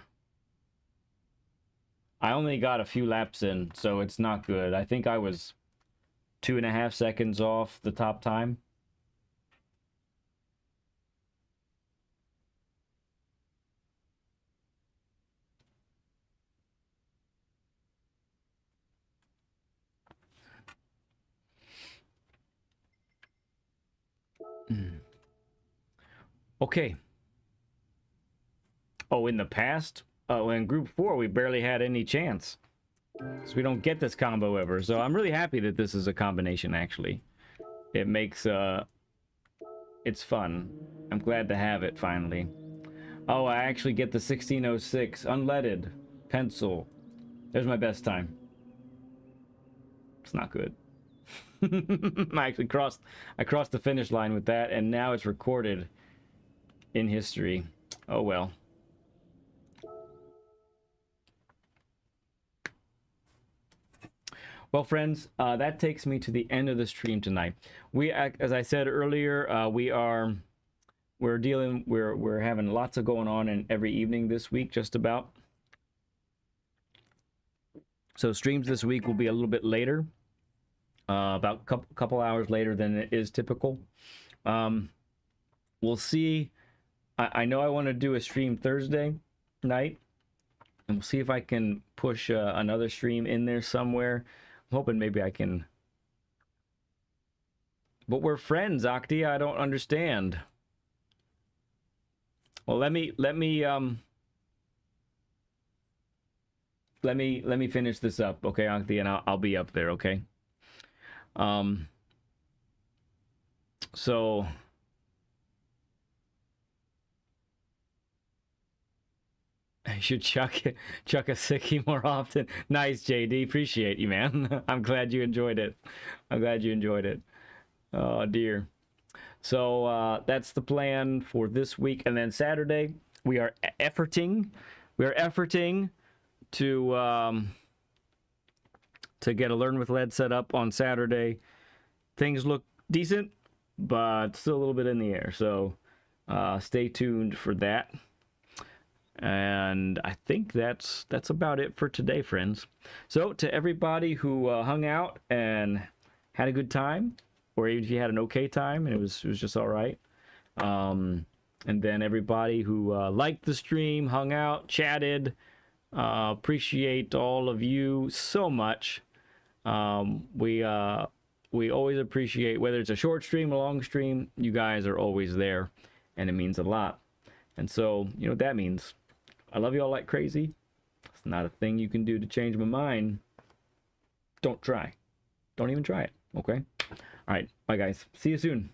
I only got a few laps in, so it's not good. I think I was 2.5 seconds off the top time. Okay. Oh, in the past? Oh, in Group 4, we barely had any chance. So we don't get this combo ever. So I'm really happy that this is a combination, actually. It makes, it's fun. I'm glad to have it, finally. Oh, I actually get the 1606. Unleaded. Pencil. There's my best time. It's not good. I actually crossed the finish line with that, and now it's recorded in history. Oh well. Well, friends, that takes me to the end of the stream tonight. We, as I said earlier, we're having lots of going on in every evening this week, just about. So streams this week will be a little bit later, about a couple hours later than it is typical. We'll see. I know I want to do a stream Thursday night, and we'll see if I can push another stream in there somewhere. I'm hoping maybe I can. But we're friends, Octi. I don't understand. Well, let me finish this up, okay, Octi, and I'll be up there, okay? So I should chuck a sickie more often. Nice, JD. Appreciate you, man. I'm glad you enjoyed it. I'm glad you enjoyed it. Oh dear. So that's the plan for this week, and then Saturday we are efforting. We are efforting to get a Learn with Lead set up on Saturday. Things look decent, but still a little bit in the air. So stay tuned for that. And I think that's about it for today, friends. So to everybody who hung out and had a good time, or even if you had an okay time and it was just all right, and then everybody who liked the stream, hung out, chatted, appreciate all of you so much. We always appreciate, whether it's a short stream, a long stream, you guys are always there, and it means a lot. And so, you know what that means. I love you all like crazy. It's not a thing you can do to change my mind. Don't try. Don't even try it, okay? All right, bye guys. See you soon.